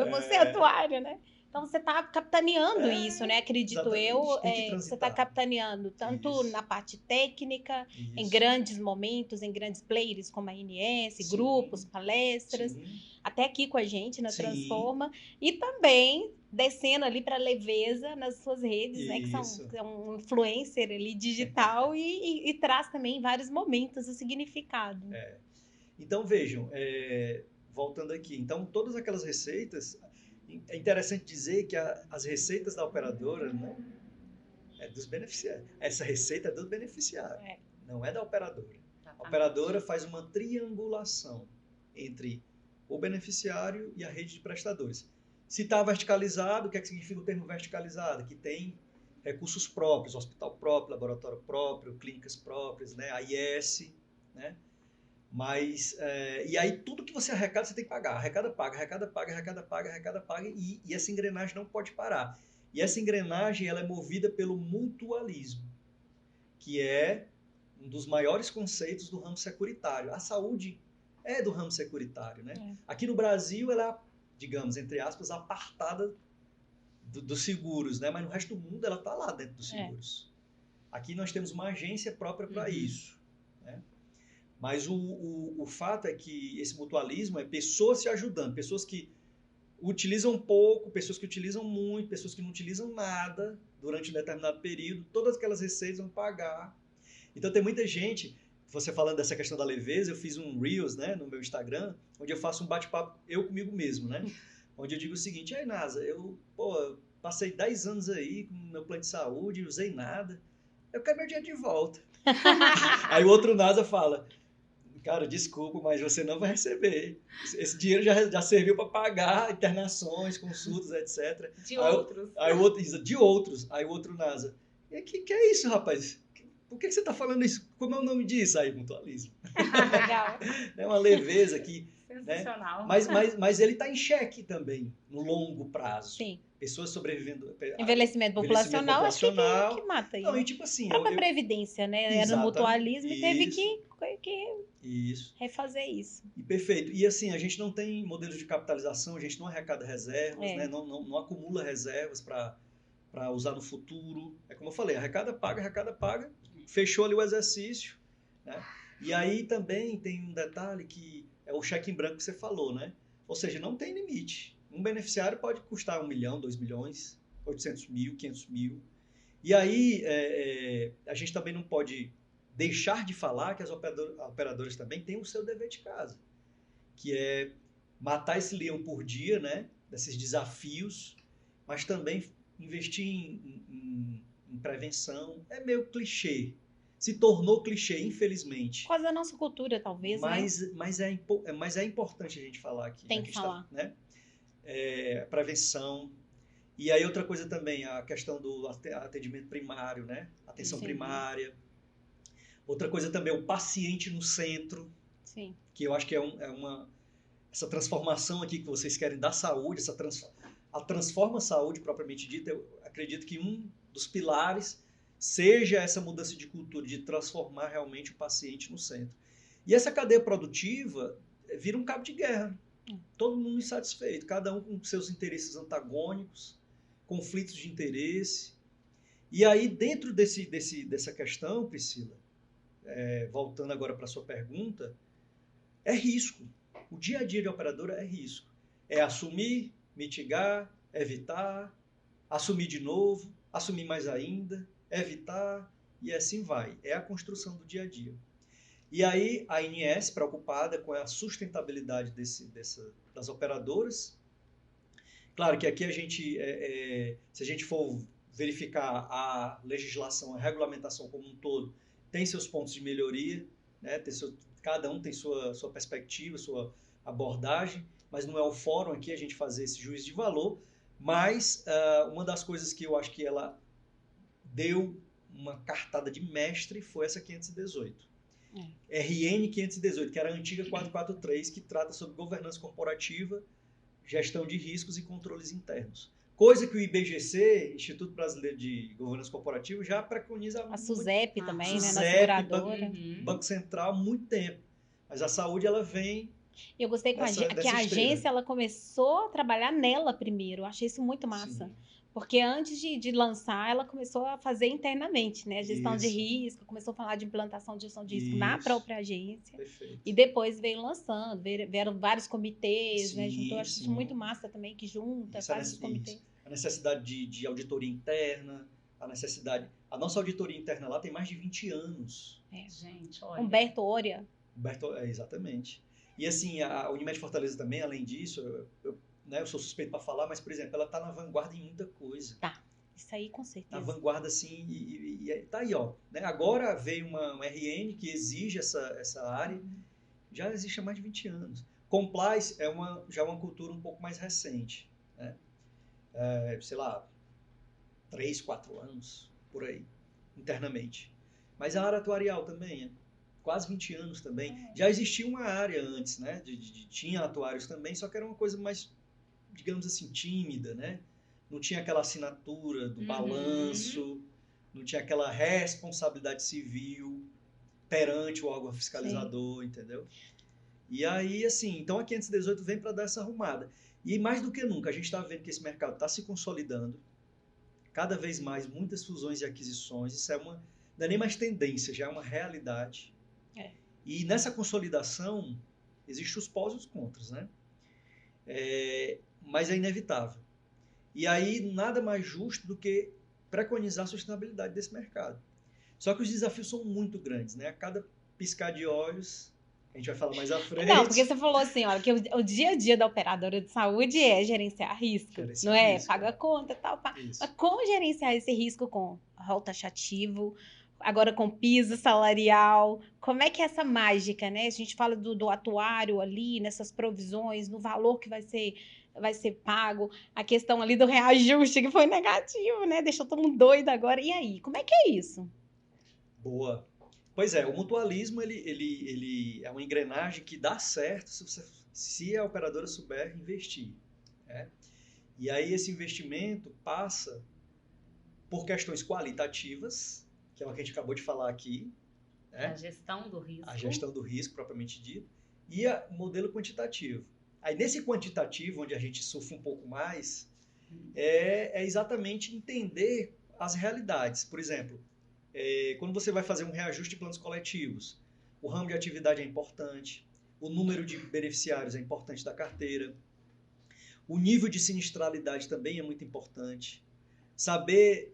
né? Então, você está capitaneando isso, né? Acredito eu. Você está capitaneando tanto na parte técnica, em grandes momentos, em grandes players como a ANS, grupos, palestras, até aqui com a gente na Transforma. E também descendo ali para leveza nas suas redes, né? Que são um influencer ali digital e traz também em vários momentos o significado. Então, vejam, voltando aqui. Então, todas aquelas receitas... É interessante dizer que as receitas da operadora, né, é dos beneficiários. Essa receita é do beneficiário, não é da operadora. A operadora faz uma triangulação entre o beneficiário e a rede de prestadores. Se está verticalizado, o que significa o termo verticalizado? Que tem recursos próprios, hospital próprio, laboratório próprio, clínicas próprias, né, AIS, né? Mas, e aí tudo que você arrecada, você tem que pagar. Arrecada, paga, e essa engrenagem não pode parar. E essa engrenagem, ela é movida pelo mutualismo, que é um dos maiores conceitos do ramo securitário. A saúde é do ramo securitário, né? Aqui no Brasil, ela é, digamos, entre aspas, apartada dos seguros, né? Mas no resto do mundo, ela está lá dentro dos seguros. Aqui nós temos uma agência própria para isso, né? Mas o fato é que esse mutualismo é pessoas se ajudando, pessoas que utilizam pouco, pessoas que utilizam muito, pessoas que não utilizam nada durante um determinado período, todas aquelas receitas vão pagar. Então tem muita gente, você falando dessa questão da leveza, eu fiz um Reels, né, no meu Instagram, onde eu faço um bate-papo eu comigo mesmo, né? Onde eu digo o seguinte: aí Nasa, eu passei 10 anos aí com meu plano de saúde, não usei nada, eu quero meu dinheiro de volta. Aí o outro Nasa fala: cara, desculpa, mas você não vai receber. Esse dinheiro já serviu para pagar internações, consultas, etc. De outros. De outros. Aí o outro Nasa: que é isso, rapaz? Por que você está falando isso? Como é o nome disso? Aí, mutualismo. Legal. É uma leveza aqui. Sensacional. Né? Mas ele está em xeque também, no longo prazo. Sim. Pessoas sobrevivendo. Envelhecimento populacional, acho que é o que mata aí. Não, e tipo assim. A própria Previdência, né? Era no mutualismo e teve que refazer isso. E perfeito. E assim, a gente não tem modelos de capitalização, a gente não arrecada reservas, né? Não acumula reservas para usar no futuro. É como eu falei, arrecada, paga, fechou ali o exercício, né? E aí também tem um detalhe que é o cheque em branco que você falou, né? Ou seja, não tem limite. Um beneficiário pode custar 1 milhão, 2 milhões, 800 mil, 500 mil. E aí a gente também não pode deixar de falar que as operadoras também têm o seu dever de casa, que é matar esse leão por dia, né? Desses desafios, mas também investir em prevenção. É meio clichê. Se tornou clichê, infelizmente. Por causa da nossa cultura, talvez, mas é importante a gente falar aqui. Tem que falar. Né? Prevenção. E aí outra coisa também, a questão do atendimento primário, né? Atenção primária. Outra coisa também, o paciente no centro. Sim. Que eu acho que essa transformação aqui que vocês querem da saúde, a Transforma Saúde propriamente dita, eu acredito que um dos pilares seja essa mudança de cultura, de transformar realmente o paciente no centro. E essa cadeia produtiva vira um cabo de guerra. Todo mundo insatisfeito, cada um com seus interesses antagônicos, conflitos de interesse. E aí, dentro dessa questão, Priscila, voltando agora para a sua pergunta, é risco. O dia a dia de operadora é risco. É assumir, mitigar, evitar, assumir de novo, assumir mais ainda, evitar, e assim vai. É a construção do dia a dia. E aí a ANS, preocupada com a sustentabilidade das operadoras. Claro que aqui a gente, se a gente for verificar a legislação, a regulamentação como um todo, tem seus pontos de melhoria, né? Cada um tem sua perspectiva, sua abordagem, mas não é o fórum aqui a gente fazer esse juízo de valor. Mas uma das coisas que eu acho que ela deu uma cartada de mestre foi essa 518. RN 518, que era a antiga 443, que trata sobre governança corporativa, gestão de riscos e controles internos. Coisa que o IBGC, Instituto Brasileiro de Governança Corporativa, já preconiza há a SUSEP muito, também, SUSEP, né, na seguradora. Banco Central, há muito tempo. Mas a saúde, ela vem... Eu gostei que a agência ela começou a trabalhar nela primeiro. Eu achei isso muito massa. Sim. Porque antes de lançar, ela começou a fazer internamente, né? Gestão de risco, começou a falar de implantação de gestão de risco na própria agência. Perfeito. E depois veio lançando, vieram vários comitês, Sim, né? Juntou, acho sim. isso muito massa também, que junta, faz os comitês. A necessidade de auditoria interna, a nossa auditoria interna lá tem mais de 20 anos. Gente, olha. Humberto Oria. Exatamente. E assim, a Unimed Fortaleza também, além disso, eu sou suspeito para falar, mas, por exemplo, ela está na vanguarda em muita coisa. Tá, isso aí com certeza. Na vanguarda, assim, e tá aí, ó. Né? Agora veio uma RN que exige essa área, já existe há mais de 20 anos. Compliance já é uma cultura um pouco mais recente, né? Sei lá, 3, 4 anos, por aí, internamente. Mas a área atuarial também, quase 20 anos também. Já existia uma área antes, né? Tinha atuários também, só que era uma coisa mais, digamos assim, tímida, né? Não tinha aquela assinatura do balanço, não tinha aquela responsabilidade civil perante o órgão fiscalizador, entendeu? E aí, assim, então a 518 vem para dar essa arrumada. E mais do que nunca, a gente está vendo que esse mercado está se consolidando, cada vez mais, muitas fusões e aquisições, isso é não é nem mais tendência, já é uma realidade. E nessa consolidação, existem os pós e os contras, né? Mas é inevitável. E aí, nada mais justo do que preconizar a sustentabilidade desse mercado. Só que os desafios são muito grandes, né? A cada piscar de olhos, a gente vai falar mais à frente. Não, porque você falou assim, ó, que o dia a dia da operadora de saúde é gerenciar risco, não é? Paga conta e tal. Mas como gerenciar esse risco com rol taxativo, agora com piso salarial? Como é que é essa mágica, né? A gente fala do atuário ali, nessas provisões, no valor que vai ser pago, a questão ali do reajuste que foi negativo, né? Deixou todo mundo doido agora. E aí, como é que é isso? Boa. Pois é, o mutualismo ele é uma engrenagem que dá certo se a operadora souber investir. Né? E aí esse investimento passa por questões qualitativas, que é o que a gente acabou de falar aqui. Né? A gestão do risco. A gestão do risco, propriamente dito. E o modelo quantitativo. Aí nesse quantitativo, onde a gente sofre um pouco mais, é exatamente entender as realidades. Por exemplo, quando você vai fazer um reajuste de planos coletivos, o ramo de atividade é importante, o número de beneficiários é importante da carteira, o nível de sinistralidade também é muito importante. Saber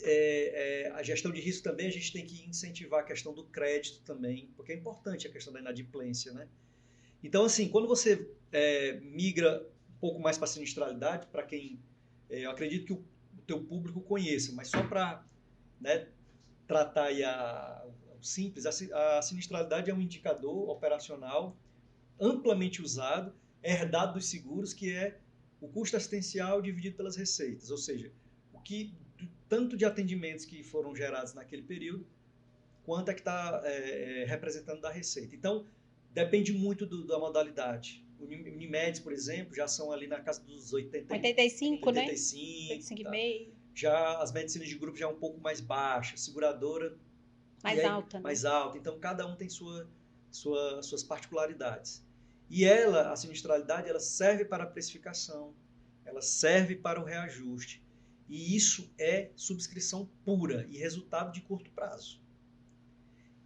a gestão de risco também, a gente tem que incentivar a questão do crédito também, porque é importante a questão da inadimplência, né? Então, assim, quando você migra um pouco mais para a sinistralidade, para quem eu acredito que o teu público conheça, mas só para tratar aí o simples, a sinistralidade é um indicador operacional amplamente usado, herdado dos seguros, que é o custo assistencial dividido pelas receitas, ou seja, tanto de atendimentos que foram gerados naquele período, quanto é que está representando da receita. Então, depende muito da modalidade. O Unimedes, por exemplo, já são ali na casa dos 85, né? 85,5. Tá. Já as medicinas de grupo já é um pouco mais baixa, seguradora mais alta, né? Mais alta. Então, cada um tem suas particularidades. E a sinistralidade, ela serve para a precificação, ela serve para o reajuste. E isso é subscrição pura e resultado de curto prazo.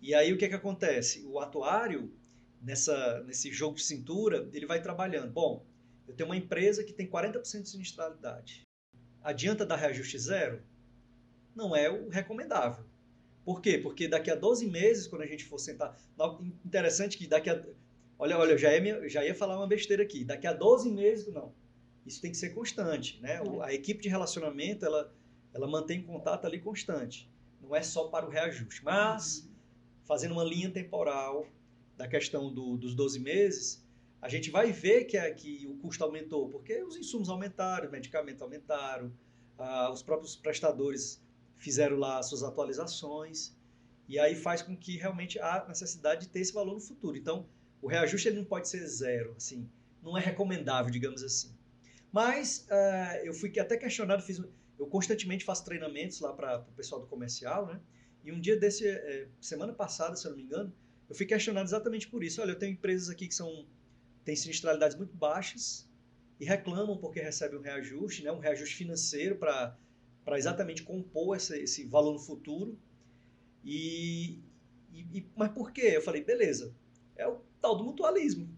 E aí, o que acontece? O atuário, nesse jogo de cintura, ele vai trabalhando. Bom, eu tenho uma empresa que tem 40% de sinistralidade. Adianta dar reajuste zero? Não é o recomendável. Por quê? Porque daqui a 12 meses, quando a gente for sentar... Interessante que daqui a... Olha, eu já ia falar uma besteira aqui. Daqui a 12 meses, não. Isso tem que ser constante, né? A equipe de relacionamento, ela mantém contato ali constante. Não é só para o reajuste. Mas, fazendo uma linha temporal da questão dos 12 meses, a gente vai ver que o custo aumentou, porque os insumos aumentaram, os medicamentos aumentaram, os próprios prestadores fizeram lá as suas atualizações, e aí faz com que realmente há necessidade de ter esse valor no futuro. Então, o reajuste ele não pode ser zero, assim, não é recomendável, digamos assim. Mas eu fui até questionado, eu constantemente faço treinamentos lá para o pessoal do comercial, né? E um dia semana passada, se eu não me engano, eu fui questionado exatamente por isso. Olha, eu tenho empresas aqui que têm sinistralidades muito baixas e reclamam porque recebem um reajuste, né? Um reajuste financeiro para exatamente compor esse valor no futuro. Mas por quê? Eu falei, beleza, é o tal do mutualismo.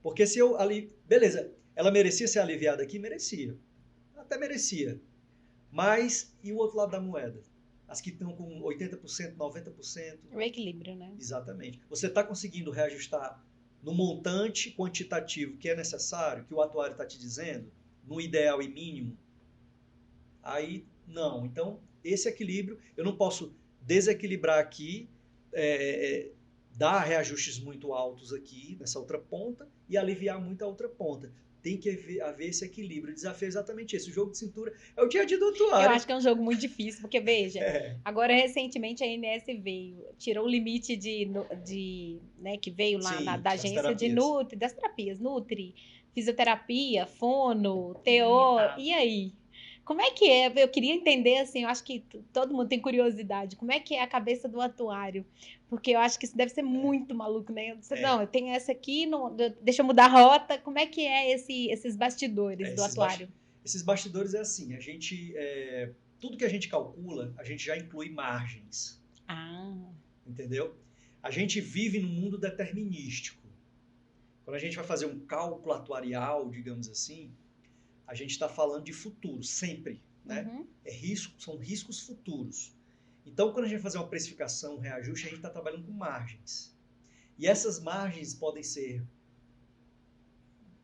Porque se eu ali... Beleza, ela merecia ser aliviada aqui? Merecia. Até merecia. Mas e o outro lado da moeda? As que estão com 80%, 90%. O equilíbrio, né? Exatamente. Você está conseguindo reajustar no montante quantitativo que é necessário, que o atuário está te dizendo, no ideal e mínimo? Aí, não. Então, esse equilíbrio, eu não posso desequilibrar aqui, dar reajustes muito altos aqui, nessa outra ponta, e aliviar muito a outra ponta. Tem que haver esse equilíbrio. O desafio é exatamente esse. O jogo de cintura é o dia a dia do atuário. Eu acho que é um jogo muito difícil, porque, veja, agora recentemente a ANS tirou o limite né, que veio lá da agência de Nutri, das terapias, Nutri, fisioterapia, fono, TO, e aí? Como é que é? Eu queria entender, assim, eu acho que todo mundo tem curiosidade, como é que é a cabeça do atuário? Porque eu acho que isso deve ser muito maluco, né? Não, eu tenho essa aqui, deixa eu mudar a rota. Como é que é esses bastidores do atuário? Esses bastidores é assim, tudo que a gente calcula, a gente já inclui margens. Entendeu? A gente vive num mundo determinístico. Quando a gente vai fazer um cálculo atuarial, digamos assim, a gente está falando de futuro, sempre. Né? São riscos futuros. Então, quando a gente vai fazer uma precificação, um reajuste, a gente está trabalhando com margens. E essas margens podem ser...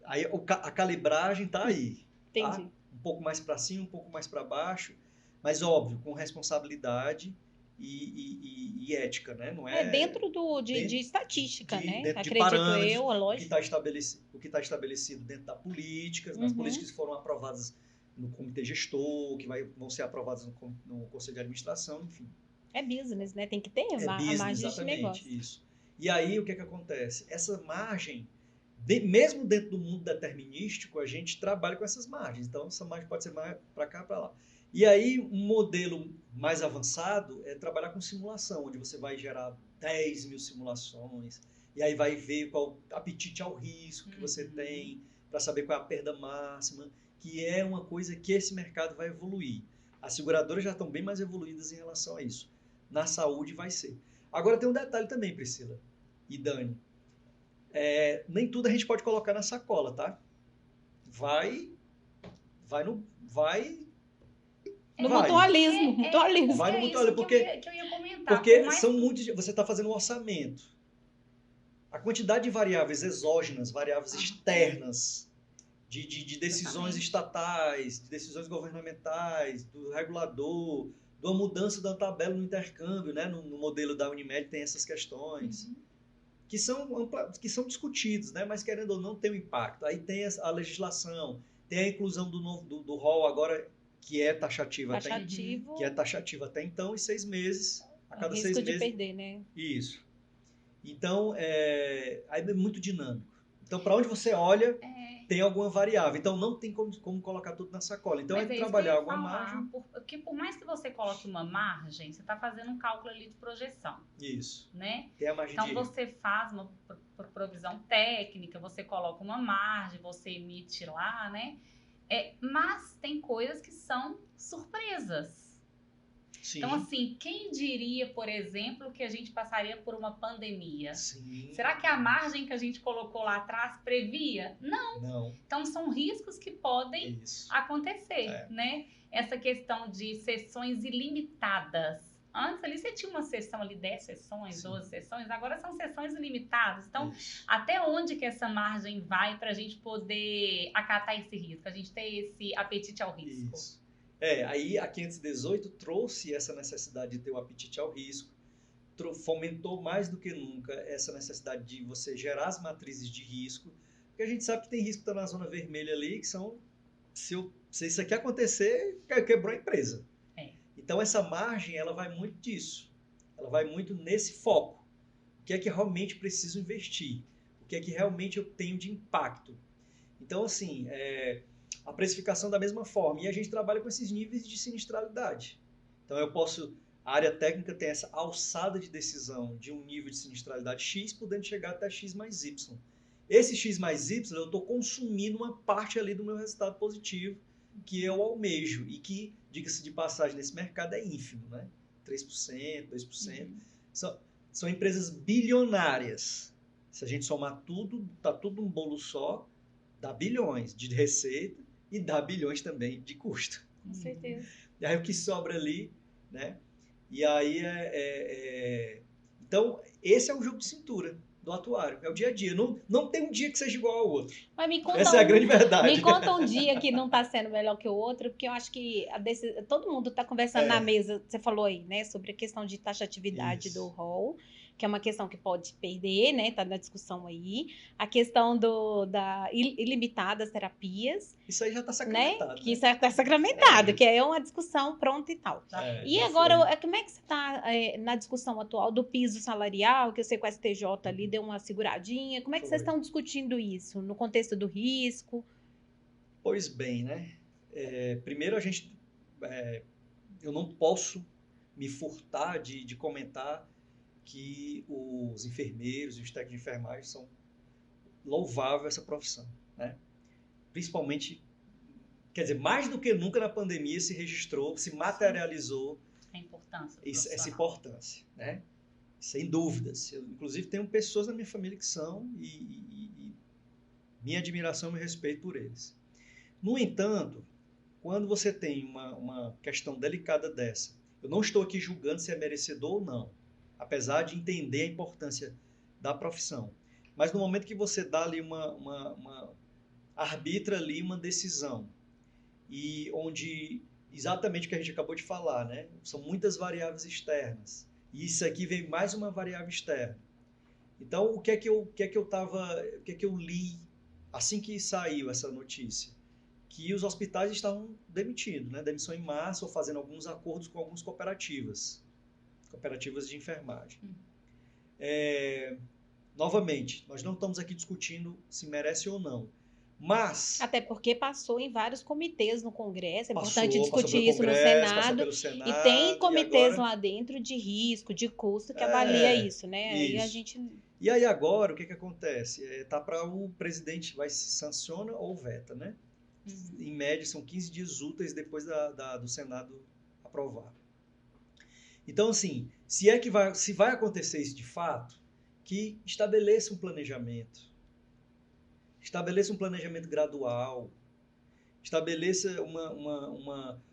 Aí, a calibragem está aí. Entendi. Tá? Um pouco mais para cima, um pouco mais para baixo, mas óbvio, com responsabilidade e ética, né? Não é dentro de estatística, né? Dentro de Acredito parâmetros, eu, é lógico. O que está estabelecido dentro da política, nas políticas que foram aprovadas no comitê gestor, que vão ser aprovadas no conselho de administração, enfim. É business, né? Tem que ter a margem de negócio. Isso. E aí, o que acontece? Essa margem, mesmo dentro do mundo determinístico, a gente trabalha com essas margens. Então, essa margem pode ser mais para cá, para lá. E aí, um modelo mais avançado é trabalhar com simulação, onde você vai gerar 10 mil simulações, e aí vai ver qual o apetite ao risco que você tem, para saber qual é a perda máxima, que é uma coisa que esse mercado vai evoluir. As seguradoras já estão bem mais evoluídas em relação a isso. Na saúde vai ser. Agora tem um detalhe também, Priscila e Dani. Nem tudo a gente pode colocar na sacola, tá? Vai no mutualismo. Vai no mutualismo, porque que eu ia comentar. Porque são muitos. Você está fazendo um orçamento. A quantidade de variáveis exógenas, variáveis externas, de decisões estatais, de decisões governamentais, do regulador, de uma mudança da tabela no intercâmbio, né? No modelo da Unimed tem essas questões. Que são discutidos, né? Mas querendo ou não, tem um impacto. Aí tem a legislação, tem a inclusão do rol agora, que é taxativa até então, e 6 meses, a cada 6 meses. Risco de perder, né? Isso. Então, aí é muito dinâmico. Então, para onde você olha, tem alguma variável. Então, não tem como colocar tudo na sacola. Então, mas é trabalhar alguma margem. Porque por mais que você coloque uma margem, você está fazendo um cálculo ali de projeção. Isso. Né? Tem a margem então, você faz uma provisão técnica, você coloca uma margem, você emite lá, né? Mas tem coisas que são surpresas. Sim. Então, assim, quem diria, por exemplo, que a gente passaria por uma pandemia? Sim. Será que a margem que a gente colocou lá atrás previa? Não. Então, são riscos que podem acontecer, né? Essa questão de sessões ilimitadas. Antes ali você tinha uma sessão ali, 10 sessões, 12 sessões, agora são sessões ilimitadas. Então, até onde que essa margem vai para a gente poder acatar esse risco? A gente ter esse apetite ao risco? Isso. Aí a 518 trouxe essa necessidade de ter o apetite ao risco, fomentou mais do que nunca essa necessidade de você gerar as matrizes de risco, porque a gente sabe que tem risco que está na zona vermelha ali, que são, se isso aqui acontecer, quebrou a empresa. Então essa margem, ela vai muito disso, ela vai muito nesse foco. O que é que realmente preciso investir? O que é que realmente eu tenho de impacto? Então, assim, a precificação da mesma forma. E a gente trabalha com esses níveis de sinistralidade. Então, a área técnica tem essa alçada de decisão de um nível de sinistralidade X, podendo chegar até X mais Y. Esse X mais Y, eu estou consumindo uma parte ali do meu resultado positivo, que eu almejo. E que, diga-se de passagem, nesse mercado é ínfimo, né? 3%, 2%. São empresas bilionárias. Se a gente somar tudo, está tudo num bolo só, dá bilhões de receita e dá bilhões também de custo. Com certeza. E aí o que sobra ali, né? E aí Então, esse é o jogo de cintura do atuário, é o dia a dia. Não tem um dia que seja igual ao outro. Mas me conta Essa é a grande verdade. Me conta um dia que não está sendo melhor que o outro, porque eu acho que todo mundo está conversando na mesa, você falou aí, né, sobre a questão de taxatividade do rol, que é uma questão que pode perder, né? Tá na discussão aí. A questão da ilimitadas terapias. Isso aí já está sacramentado. Né? Que isso está sacramentado, que é uma discussão pronta e tal. E agora, como é que você está na discussão atual do piso salarial, que eu sei que o STJ ali deu uma seguradinha. Como é que vocês estão discutindo isso? No contexto do risco? Pois bem, né? Primeiro eu não posso me furtar de comentar que os enfermeiros e os técnicos de enfermagem são louváveis essa profissão, né? Principalmente, quer dizer, mais do que nunca na pandemia se registrou, se materializou A importância do essa profissional. importância, né? Sem dúvidas. Eu, inclusive, tenho pessoas na minha família que são e minha admiração e meu respeito por eles. No entanto, quando você tem uma questão delicada dessa, eu não estou aqui julgando se é merecedor ou não, apesar de entender a importância da profissão. Mas no momento que você dá ali arbitra ali uma decisão, e onde exatamente o que a gente acabou de falar, né? São muitas variáveis externas. E isso aqui vem mais uma variável externa. Então, o que é que eu li assim que saiu essa notícia? Que os hospitais estavam demitindo, né? Demissão em massa ou fazendo alguns acordos com algumas cooperativas de enfermagem. Novamente, nós não estamos aqui discutindo se merece ou não, mas Até porque passou em vários comitês no Congresso, é importante passou discutir pelo isso no Congresso, passou Senado. pelo Senado, E tem comitês agora... lá dentro de risco, de custo, que avalia isso, né? Aí a isso. gente... E aí agora, o que acontece? Tá para o presidente, vai se sanciona ou veta, né? Em média, são 15 dias úteis depois do Senado aprovar. Então, assim, se vai acontecer isso de fato, que estabeleça um planejamento. Estabeleça um planejamento gradual. Estabeleça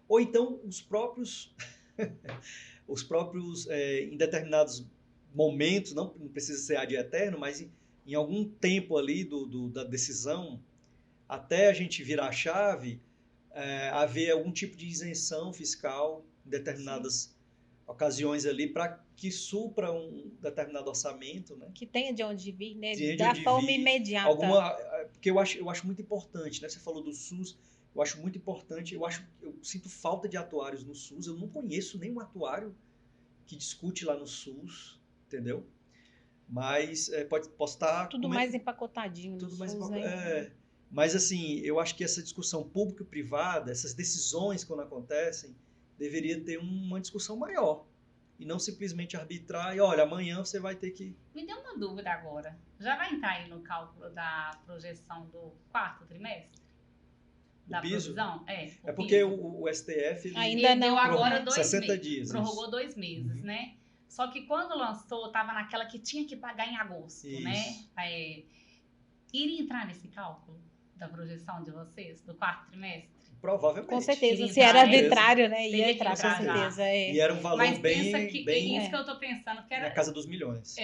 ou então os próprios em determinados momentos, não precisa ser ad eterno, mas em algum tempo ali da decisão, até a gente virar a chave, haver algum tipo de isenção fiscal em determinadas ocasiões ali, para que supra um determinado orçamento, né? Que tenha de onde vir, né? Da forma imediata. Porque eu acho muito importante, né? Você falou do SUS, eu acho muito importante, eu sinto falta de atuários no SUS, eu não conheço nenhum atuário que discute lá no SUS, entendeu? Mas posso estar... Tudo mais empacotadinho tudo no mais SUS, né? Mas assim, eu acho que essa discussão público-privada, essas decisões quando acontecem, deveria ter uma discussão maior. E não simplesmente arbitrar e, olha, amanhã você vai ter que... Me deu uma dúvida agora. Já vai entrar aí no cálculo da projeção do 4º trimestre? Da piso? provisão? É porque o STF... Ainda não. Deu agora 2 60 meses. dias. Prorrogou isso. 2 meses, né? Só que quando lançou, tava naquela que tinha que pagar em agosto, Isso. né? Iria entrar nesse cálculo da projeção de vocês, do 4º trimestre? Provavelmente. Com certeza. Iria Se era entrar, né? arbitrário, né? Ia Teria que entrar, com entrar já. certeza. E era um valor Mas bem... pensa que bem isso que eu tô pensando, que era... na casa dos milhões.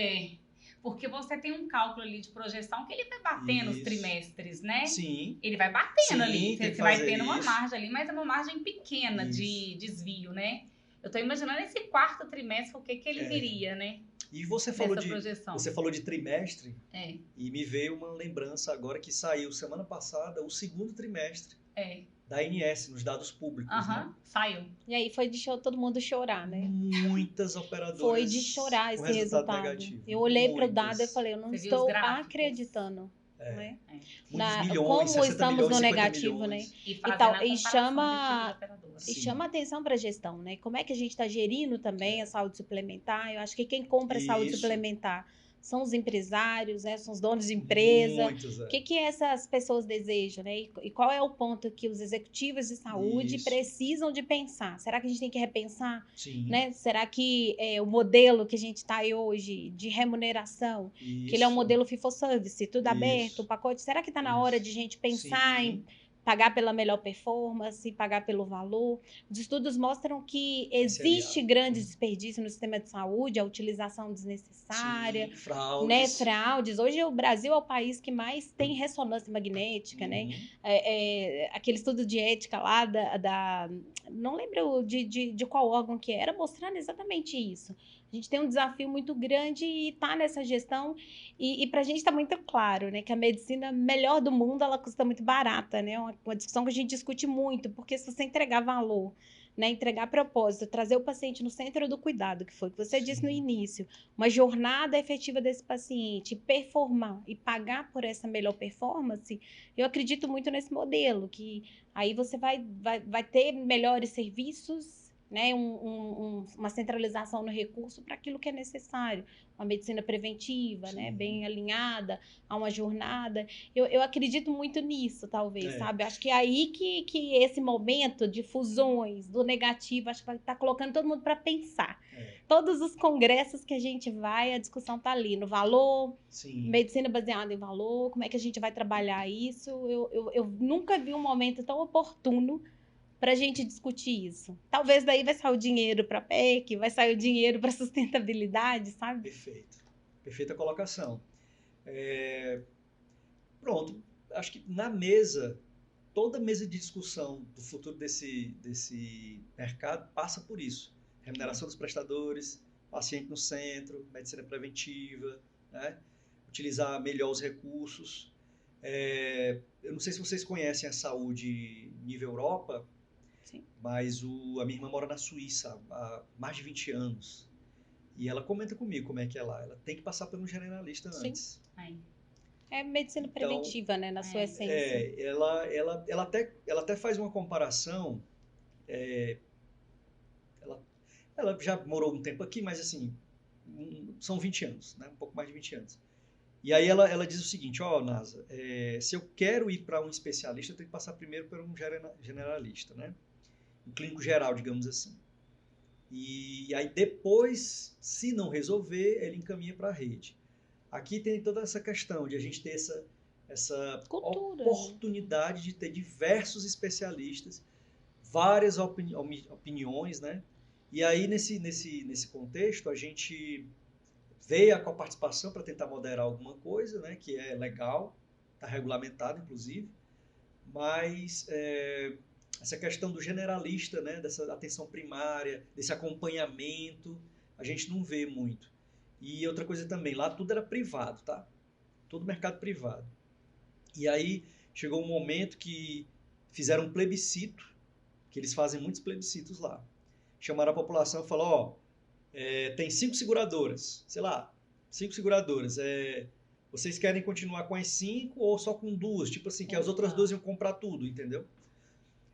Porque você tem um cálculo ali de projeção que ele vai batendo os Isso. trimestres, né? Sim. Ele vai batendo ali. tem que Você vai fazer tendo uma isso. margem ali, mas é uma margem pequena Isso. de desvio, né? Eu tô imaginando esse 4º trimestre, o que ele viria, né? E você falou Nessa projeção. Você falou de trimestre, É, e me veio uma lembrança agora que saiu semana passada o 2º trimestre da ANS, nos dados públicos, né? Saiu. E aí foi de todo mundo chorar, né? Muitas operadoras Foi de chorar esse com resultado. Negativo. Eu olhei para o Muitas. dado e falei, eu não Você viu estou os gráficos? acreditando. Né? Muitos milhões, como 60 estamos milhões, no 50 negativo, milhões. né? E, fazendo tal, a e comparação chama- de título operadora. E Sim. chama atenção para a gestão, né? Como é que a gente está gerindo também a saúde suplementar? Eu acho que quem compra saúde Isso. suplementar são os empresários, né? São os donos de empresa. Muitos, O que essas pessoas desejam, né? E qual é o ponto que os executivos de saúde Isso. precisam de pensar? Será que a gente tem que repensar, Sim. né? Será que o modelo que a gente está aí hoje de remuneração, que ele é um modelo fee-for-service, tudo Isso. aberto, o pacote, será que está na hora de a gente pensar Sim. em pagar pela melhor performance, pagar pelo valor? Os estudos mostram que existe grande desperdício no sistema de saúde, a utilização desnecessária, Sim, fraudes. né, fraudes. Hoje o Brasil é o país que mais tem ressonância magnética, né? Aquele estudo de ética lá não lembro de qual órgão que era, mostrando exatamente isso. A gente tem um desafio muito grande e tá nessa gestão, e pra gente tá muito claro, né, que a medicina melhor do mundo, ela custa muito barata, né? Uma discussão que a gente discute muito, porque se você entregar valor, né, entregar propósito, trazer o paciente no centro do cuidado, que foi o que você disse no início, uma jornada efetiva desse paciente, performar e pagar por essa melhor performance, eu acredito muito nesse modelo, que aí você vai ter melhores serviços, né? Uma centralização no recurso para aquilo que é necessário. Uma medicina preventiva, Sim. né? Bem alinhada a uma jornada. Eu acredito muito nisso, talvez, sabe? Acho que é aí que esse momento de fusões, do negativo, acho que vai estar colocando todo mundo para pensar. Todos os congressos que a gente vai, a discussão está ali, no valor, Sim. medicina baseada em valor, como é que a gente vai trabalhar isso. Eu nunca vi um momento tão oportuno para a gente discutir isso. Talvez daí vai sair o dinheiro para a PEC, vai sair o dinheiro para sustentabilidade, sabe? Perfeito. Perfeita colocação. Pronto. Acho que na mesa, toda mesa de discussão do futuro desse mercado passa por isso. Remuneração dos prestadores, paciente no centro, medicina preventiva, né? Utilizar melhor os recursos. Eu não sei se vocês conhecem a saúde nível Europa, Sim. mas a minha irmã mora na Suíça há mais de 20 anos. E ela comenta comigo como é que é lá. Ela tem que passar por um generalista antes. É medicina preventiva, né, na sua essência. Ela até faz uma comparação. Ela já morou um tempo aqui, mas assim, são 20 anos, né? Um pouco mais de 20 anos. E aí ela diz o seguinte, Nasa, se eu quero ir para um especialista, eu tenho que passar primeiro por um generalista, né? Um clínico geral, digamos assim. E aí depois, se não resolver, ele encaminha para a rede. Aqui tem toda essa questão de a gente ter essa cultura, oportunidade de ter diversos especialistas, várias opiniões, né? E aí, nesse contexto, a gente veio a coparticipação para tentar moderar alguma coisa, né? Que é legal, está regulamentado, inclusive, mas essa questão do generalista, né? Dessa atenção primária, desse acompanhamento, a gente não vê muito. E outra coisa também, lá tudo era privado, tá? Todo mercado privado. E aí chegou um momento que fizeram um plebiscito, que eles fazem muitos plebiscitos lá. Chamaram a população e falaram, tem 5 seguradoras, sei lá, 5 seguradoras. Vocês querem continuar com as 5 ou só com 2? Tipo assim, que as outras 2 iam comprar tudo, entendeu?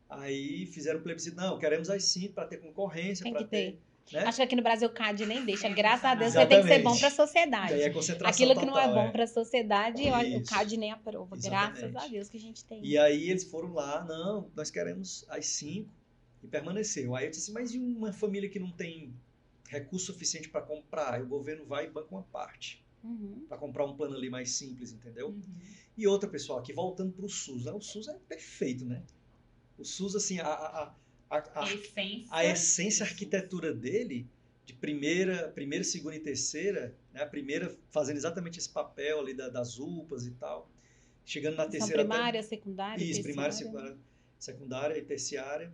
Aí fizeram o plebiscito, não, queremos as 5 para ter concorrência, para ter... Né? Acho que aqui no Brasil o CAD nem deixa. Graças a Deus, Exatamente. tem que ser bom para a sociedade. Daí é concentração aquilo total, que não é bom para a sociedade, o CAD nem aprova. Exatamente. Graças a Deus que a gente tem. E aí eles foram lá, não, nós queremos as 5 e permaneceu. Aí eu disse assim, mas e uma família que não tem recurso suficiente para comprar? Aí o governo vai e banca uma parte. Para comprar um plano ali mais simples, entendeu? E outra, pessoal, aqui voltando para o SUS. Né? O SUS é perfeito, né? O SUS, assim, a essência, a arquitetura dele, de primeira, segunda e terceira, né? A primeira fazendo exatamente esse papel ali das UPAs e tal, chegando na terceira... primária, secundária, isso, terciária. primária, secundária e terciária,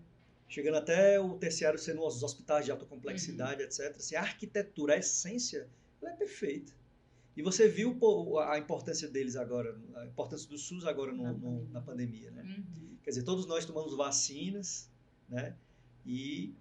chegando até o terciário sendo os hospitais de alta complexidade, etc. Assim, a arquitetura, a essência, ela é perfeita. E você viu a importância deles agora, a importância do SUS agora na pandemia, né? Quer dizer, todos nós tomamos vacinas, né? E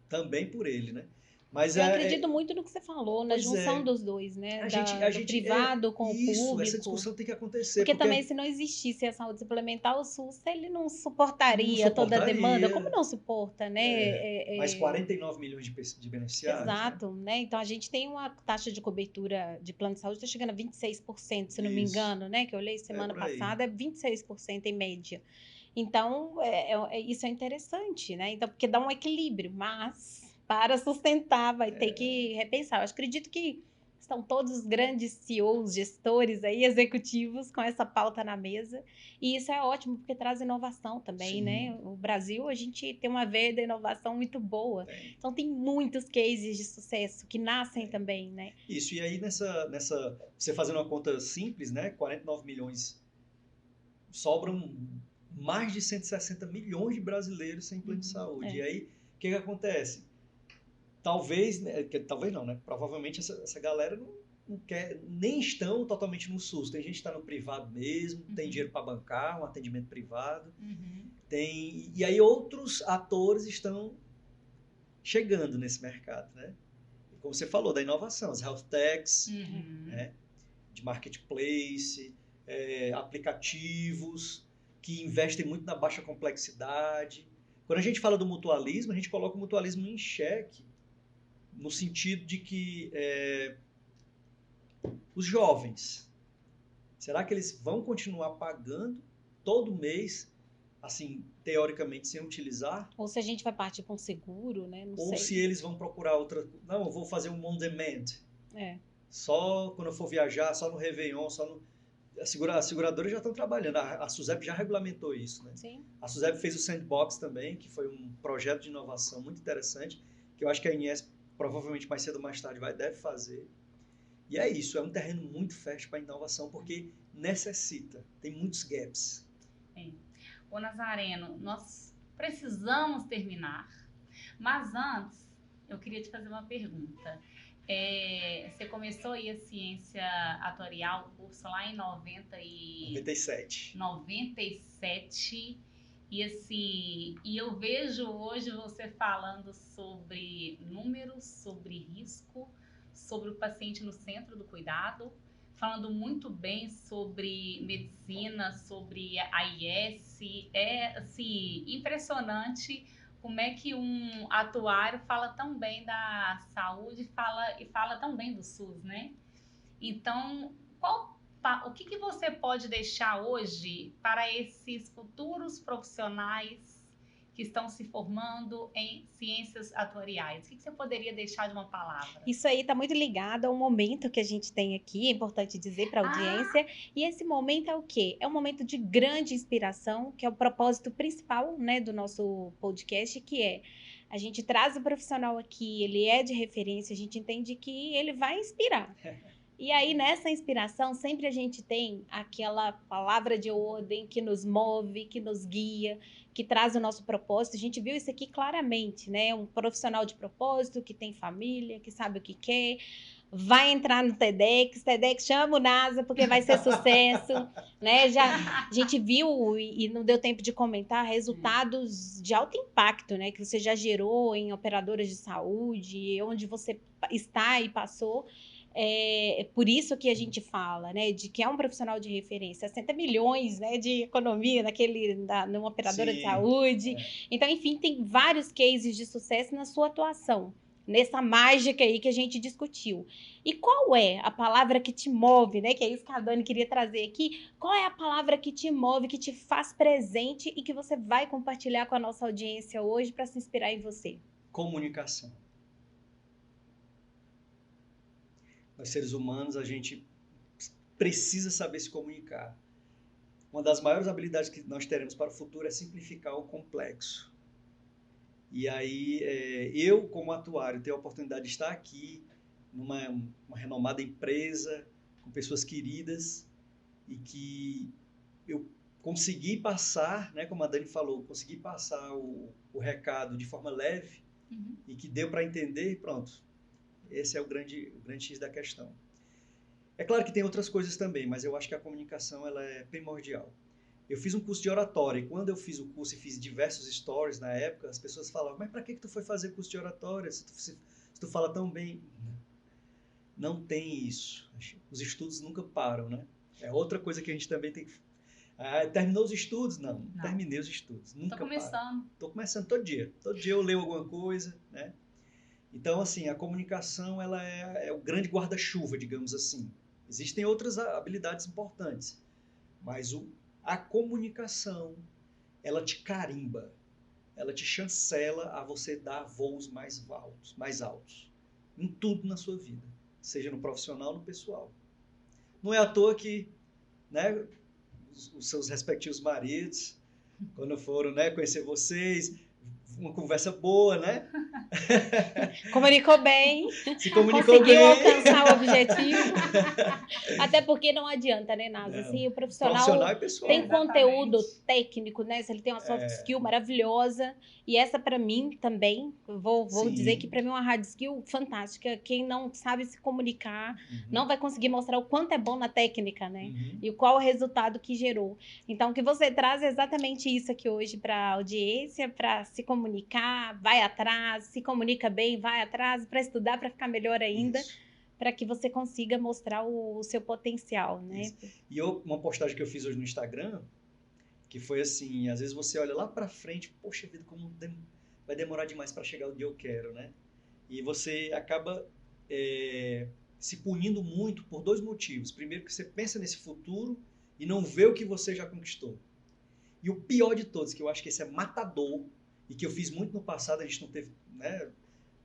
também por ele, né? Mas eu acredito muito no que você falou, na junção dos dois, né? Do privado com o público. Essa discussão tem que acontecer. Porque também, se não existisse a saúde suplementar, o SUS, ele não suportaria toda a demanda. Como não suporta, né? Mais 49 milhões de beneficiários. Exato, né? Então, a gente tem uma taxa de cobertura de plano de saúde, está chegando a 26%, se não me engano, né? Que eu olhei semana passada, é 26% em média. Então, isso é interessante, né? Então, porque dá um equilíbrio, mas para sustentar vai ter que repensar. Eu acredito que estão todos os grandes CEOs, gestores aí, executivos com essa pauta na mesa. E isso é ótimo, porque traz inovação também, né? O Brasil, a gente tem uma veia da inovação muito boa. Então, tem muitos cases de sucesso que nascem também, né? Isso, e aí você fazendo uma conta simples, né? 49 milhões, sobram mais de 160 milhões de brasileiros sem plano de saúde. E aí, o que acontece? Talvez não, né? Provavelmente essa galera não quer, nem estão totalmente no SUS. Tem gente que está no privado mesmo, tem dinheiro para bancar, um atendimento privado. E aí outros atores estão chegando nesse mercado, né? Como você falou, da inovação, as health techs, né? De marketplace, aplicativos que investem muito na baixa complexidade. Quando a gente fala do mutualismo, a gente coloca o mutualismo em xeque, no sentido de que os jovens, será que eles vão continuar pagando todo mês, assim, teoricamente, sem utilizar? Ou se a gente vai partir para um seguro, né? Não Ou sei. se eles vão procurar outra... Não, eu vou fazer um on-demand. Só quando eu for viajar, só no Réveillon, só no... As seguradoras já estão trabalhando, a SUSEP já regulamentou isso, né? Sim. A SUSEP fez o Sandbox também, que foi um projeto de inovação muito interessante, que eu acho que a Inés provavelmente mais cedo ou mais tarde deve fazer. E é isso, é um terreno muito fértil para inovação, porque necessita, tem muitos gaps. Ô Nazareno, nós precisamos terminar, mas antes eu queria te fazer uma pergunta. Você começou aí a ciência atuarial, o curso lá em 97. E assim, e eu vejo hoje você falando sobre números, sobre risco, sobre o paciente no centro do cuidado, falando muito bem sobre medicina, sobre AIS. É assim, impressionante como é que um atuário fala tão bem da saúde e fala tão bem do SUS, né? Então, o que você pode deixar hoje para esses futuros profissionais que estão se formando em ciências atuariais? O que você poderia deixar de uma palavra? Isso aí está muito ligado ao momento que a gente tem aqui, é importante dizer para a audiência. E esse momento é o quê? É um momento de grande inspiração, que é o propósito principal, né, do nosso podcast, que é a gente traz o profissional aqui, ele é de referência, a gente entende que ele vai inspirar. E aí, nessa inspiração, sempre a gente tem aquela palavra de ordem que nos move, que nos guia, que traz o nosso propósito. A gente viu isso aqui claramente, né? Um profissional de propósito, que tem família, que sabe o que quer, vai entrar no TEDx, chama o NASA, porque vai ser sucesso, né? A gente viu, e não deu tempo de comentar, resultados de alto impacto, né? Que você já gerou em operadoras de saúde, onde você está e passou. É por isso que a gente fala, né, de que é um profissional de referência, 60 milhões, né, de economia numa operadora de saúde. Então, enfim, tem vários cases de sucesso na sua atuação, nessa mágica aí que a gente discutiu. E qual é a palavra que te move, né, que é isso que a Dani queria trazer aqui, qual é a palavra que te move, que te faz presente e que você vai compartilhar com a nossa audiência hoje para se inspirar em você? Comunicação. Nós, seres humanos, a gente precisa saber se comunicar. Uma das maiores habilidades que nós teremos para o futuro é simplificar o complexo. E aí, eu, como atuário, tenho a oportunidade de estar aqui, numa renomada empresa, com pessoas queridas, e que eu consegui passar, né, como a Dani falou, consegui passar o recado de forma leve, e que deu para entender, pronto. Esse é o grande X da questão. É claro que tem outras coisas também, mas eu acho que a comunicação ela é primordial. Eu fiz um curso de oratória, e quando eu fiz o curso e fiz diversos stories na época, as pessoas falavam, mas para que tu foi fazer curso de oratória se tu fala tão bem? Não tem isso. Os estudos nunca param, né? É outra coisa que a gente também tem que... terminou os estudos? Não, terminei os estudos. Nunca paro. Tô começando todo dia. Todo dia eu leio alguma coisa, né? Então, assim, a comunicação ela é o grande guarda-chuva, digamos assim. Existem outras habilidades importantes, mas a comunicação, ela te carimba, ela te chancela a você dar voos mais altos, em tudo na sua vida, seja no profissional ou no pessoal. Não é à toa que, né, os seus respectivos maridos, quando foram, né, conhecer vocês, uma conversa boa, né? Comunicou bem. Se comunicou conseguiu bem. Alcançar o objetivo. Até porque não adianta, né, Nasa? Assim, o profissional e pessoal, tem conteúdo exatamente. técnico, né? Se ele tem uma soft skill maravilhosa. E essa, para mim, também, vou dizer que para mim é uma hard skill fantástica. Quem não sabe se comunicar não vai conseguir mostrar o quanto é bom na técnica, né? E qual o resultado que gerou. Então, o que você traz é exatamente isso aqui hoje para a audiência, para se comunicar, vai atrás, se comunica bem, vai atrás, para estudar, para ficar melhor ainda, para que você consiga mostrar o seu potencial, né? Isso. E uma postagem que eu fiz hoje no Instagram, Que foi assim, às vezes você olha lá para frente, poxa vida, vai demorar demais para chegar onde eu quero, né? E você acaba se punindo muito por 2 motivos. Primeiro, que você pensa nesse futuro e não vê o que você já conquistou. E o pior de todos, que eu acho que esse é matador, e que eu fiz muito no passado, a gente não teve, né,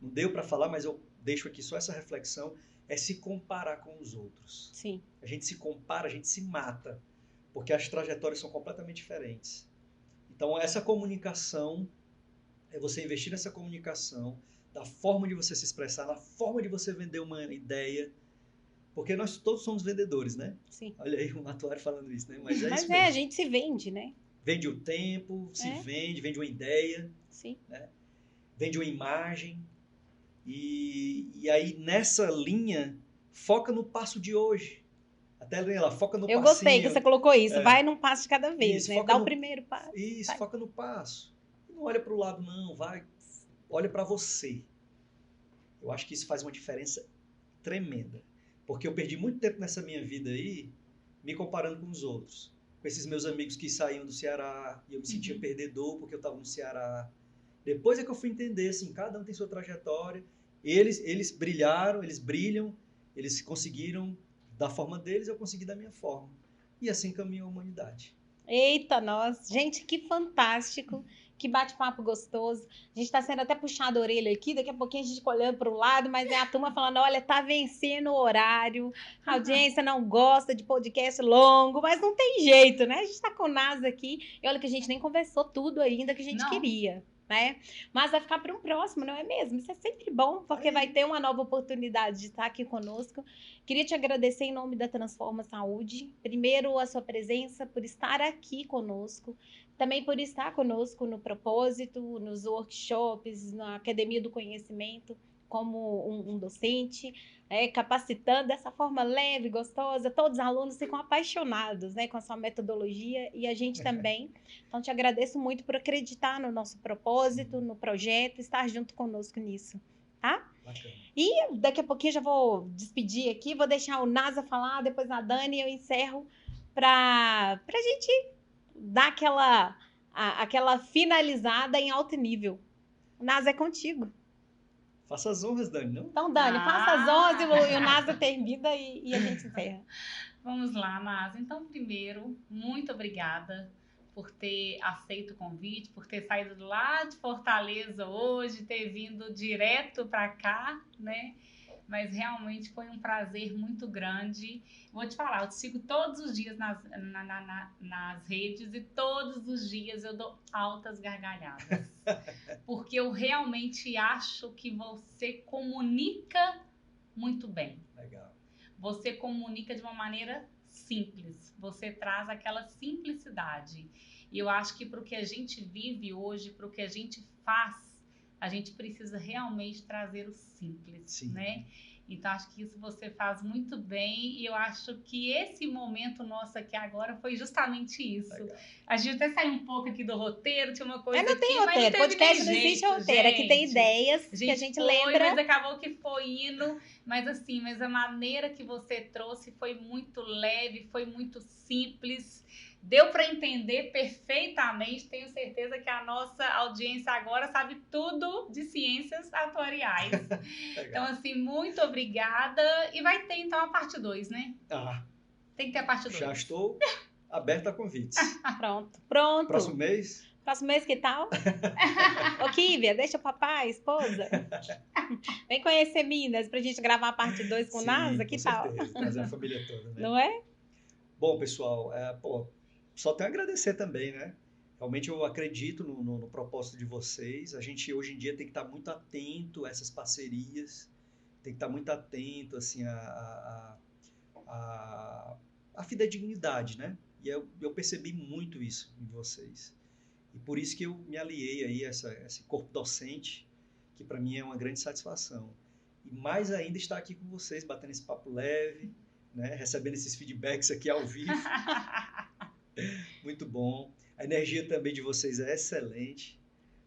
não deu para falar, mas eu deixo aqui só essa reflexão, é se comparar com os outros. Sim. A gente se compara, a gente se mata, porque as trajetórias são completamente diferentes. Então, essa comunicação, é você investir nessa comunicação, da forma de você se expressar, na forma de você vender uma ideia, porque nós todos somos vendedores, né? Sim. Olha aí o Atuário falando isso, né? Mas é Mas isso mesmo. a gente se vende, né? Vende o tempo, se vende uma ideia, Sim. né? Vende uma imagem. E aí, nessa linha, foca no passo de hoje. Até ela foca no passinho. Eu gostei que você colocou isso. Vai num passo de cada vez, isso, né? Dá o primeiro passo. Isso, vai. Foca no passo. Não olha para o lado, não. Olha para você. Eu acho que isso faz uma diferença tremenda. Porque eu perdi muito tempo nessa minha vida aí, me comparando com os outros. Com esses meus amigos que saíam do Ceará, e eu me sentia perdedor porque eu estava no Ceará. Depois é que eu fui entender, assim, cada um tem sua trajetória. Eles brilharam, eles brilham, eles conseguiram da forma deles, eu consegui da minha forma. E assim caminhou a humanidade. Eita, nós. Gente, que fantástico. Que bate-papo gostoso. A gente está sendo até puxado a orelha aqui, daqui a pouquinho a gente fica olhando para o lado, mas é a turma falando, olha, tá vencendo o horário, a audiência não gosta de podcast longo, mas não tem jeito, né? A gente está com o NASA aqui, e olha que a gente nem conversou tudo ainda que a gente queria, né? Mas vai ficar para um próximo, não é mesmo? Isso é sempre bom, porque vai ter uma nova oportunidade de estar aqui conosco. Queria te agradecer em nome da Transforma Saúde, primeiro a sua presença, por estar aqui conosco, também por estar conosco no Propósito, nos workshops, na Academia do Conhecimento, como um docente, capacitando dessa forma leve, gostosa. Todos os alunos ficam apaixonados, né, com a sua metodologia e a gente também. Então, te agradeço muito por acreditar no nosso propósito, no projeto, estar junto conosco nisso, tá? Bacana. E daqui a pouquinho já vou despedir aqui, vou deixar o NASA falar, depois a Dani, e eu encerro para a gente dar aquela finalizada em alto nível. O NASA é contigo. Faça as honras, Dani, não? Então, Dani, faça as 11 e o NASA termina e a gente encerra. Vamos lá, NASA. Então, primeiro, muito obrigada por ter aceito o convite, por ter saído lá de Fortaleza hoje, ter vindo direto para cá, né? Mas realmente foi um prazer muito grande. Vou te falar, eu te sigo todos os dias nas redes e todos os dias eu dou altas gargalhadas. Porque eu realmente acho que você comunica muito bem. Legal. Você comunica de uma maneira simples. Você traz aquela simplicidade. E eu acho que para o que a gente vive hoje, para o que a gente faz, a gente precisa realmente trazer o simples, Sim. Né? Então, acho que isso você faz muito bem e eu acho que esse momento nosso aqui agora foi justamente isso. Legal. A gente até saiu um pouco aqui do roteiro, tinha uma coisa não tem aqui, roteiro, mas não podcast não existe roteiro, aqui tem ideias que a gente lembra. Mas acabou que foi indo, mas a maneira que você trouxe foi muito leve, foi muito simples. Deu para entender perfeitamente, tenho certeza que a nossa audiência agora sabe tudo de ciências atuariais. Então, assim, muito obrigada. E vai ter, então, a parte 2, né? Tem que ter a parte 2. Já estou aberta a convites. Pronto. Próximo mês? Próximo mês, que tal? Ô, Kívia, deixa o papai, esposa. Vem conhecer Minas pra gente gravar a parte 2 com o NASA, que tal? Com certeza, trazer a família toda, né? Não é? Bom, pessoal, só tenho a agradecer também, né? Realmente eu acredito no propósito de vocês. A gente hoje em dia tem que estar muito atento a essas parcerias, tem que estar muito atento assim, a fidedignidade, né? E eu percebi muito isso em vocês. E por isso que eu me aliei aí a esse corpo docente, que para mim é uma grande satisfação. E mais ainda estar aqui com vocês, batendo esse papo leve, né? Recebendo esses feedbacks aqui ao vivo. Muito bom. A energia também de vocês é excelente,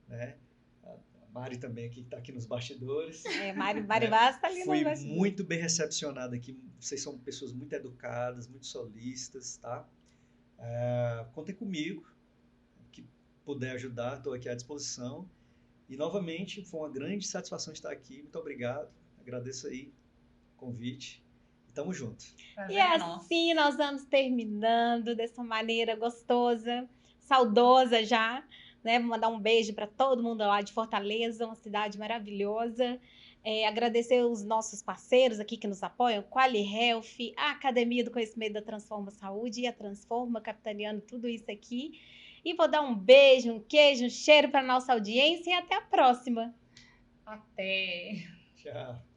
né? A Mari também aqui, que está aqui nos bastidores. Mari Vaz está ali Fui no bastidor. muito bem recepcionado aqui. Vocês são pessoas muito educadas, muito solícitas, tá? Contem comigo, puder ajudar, estou aqui à disposição. E, novamente, foi uma grande satisfação estar aqui. Muito obrigado. Agradeço aí o convite. E tamo junto. E assim nós vamos terminando dessa maneira gostosa, saudosa já, né? Vou mandar um beijo para todo mundo lá de Fortaleza, uma cidade maravilhosa. Agradecer os nossos parceiros aqui que nos apoiam, Quali Health, a Academia do Conhecimento da Transforma Saúde e a Transforma, capitaneando tudo isso aqui. E vou dar um beijo, um queijo, um cheiro para nossa audiência e até a próxima. Até. Tchau.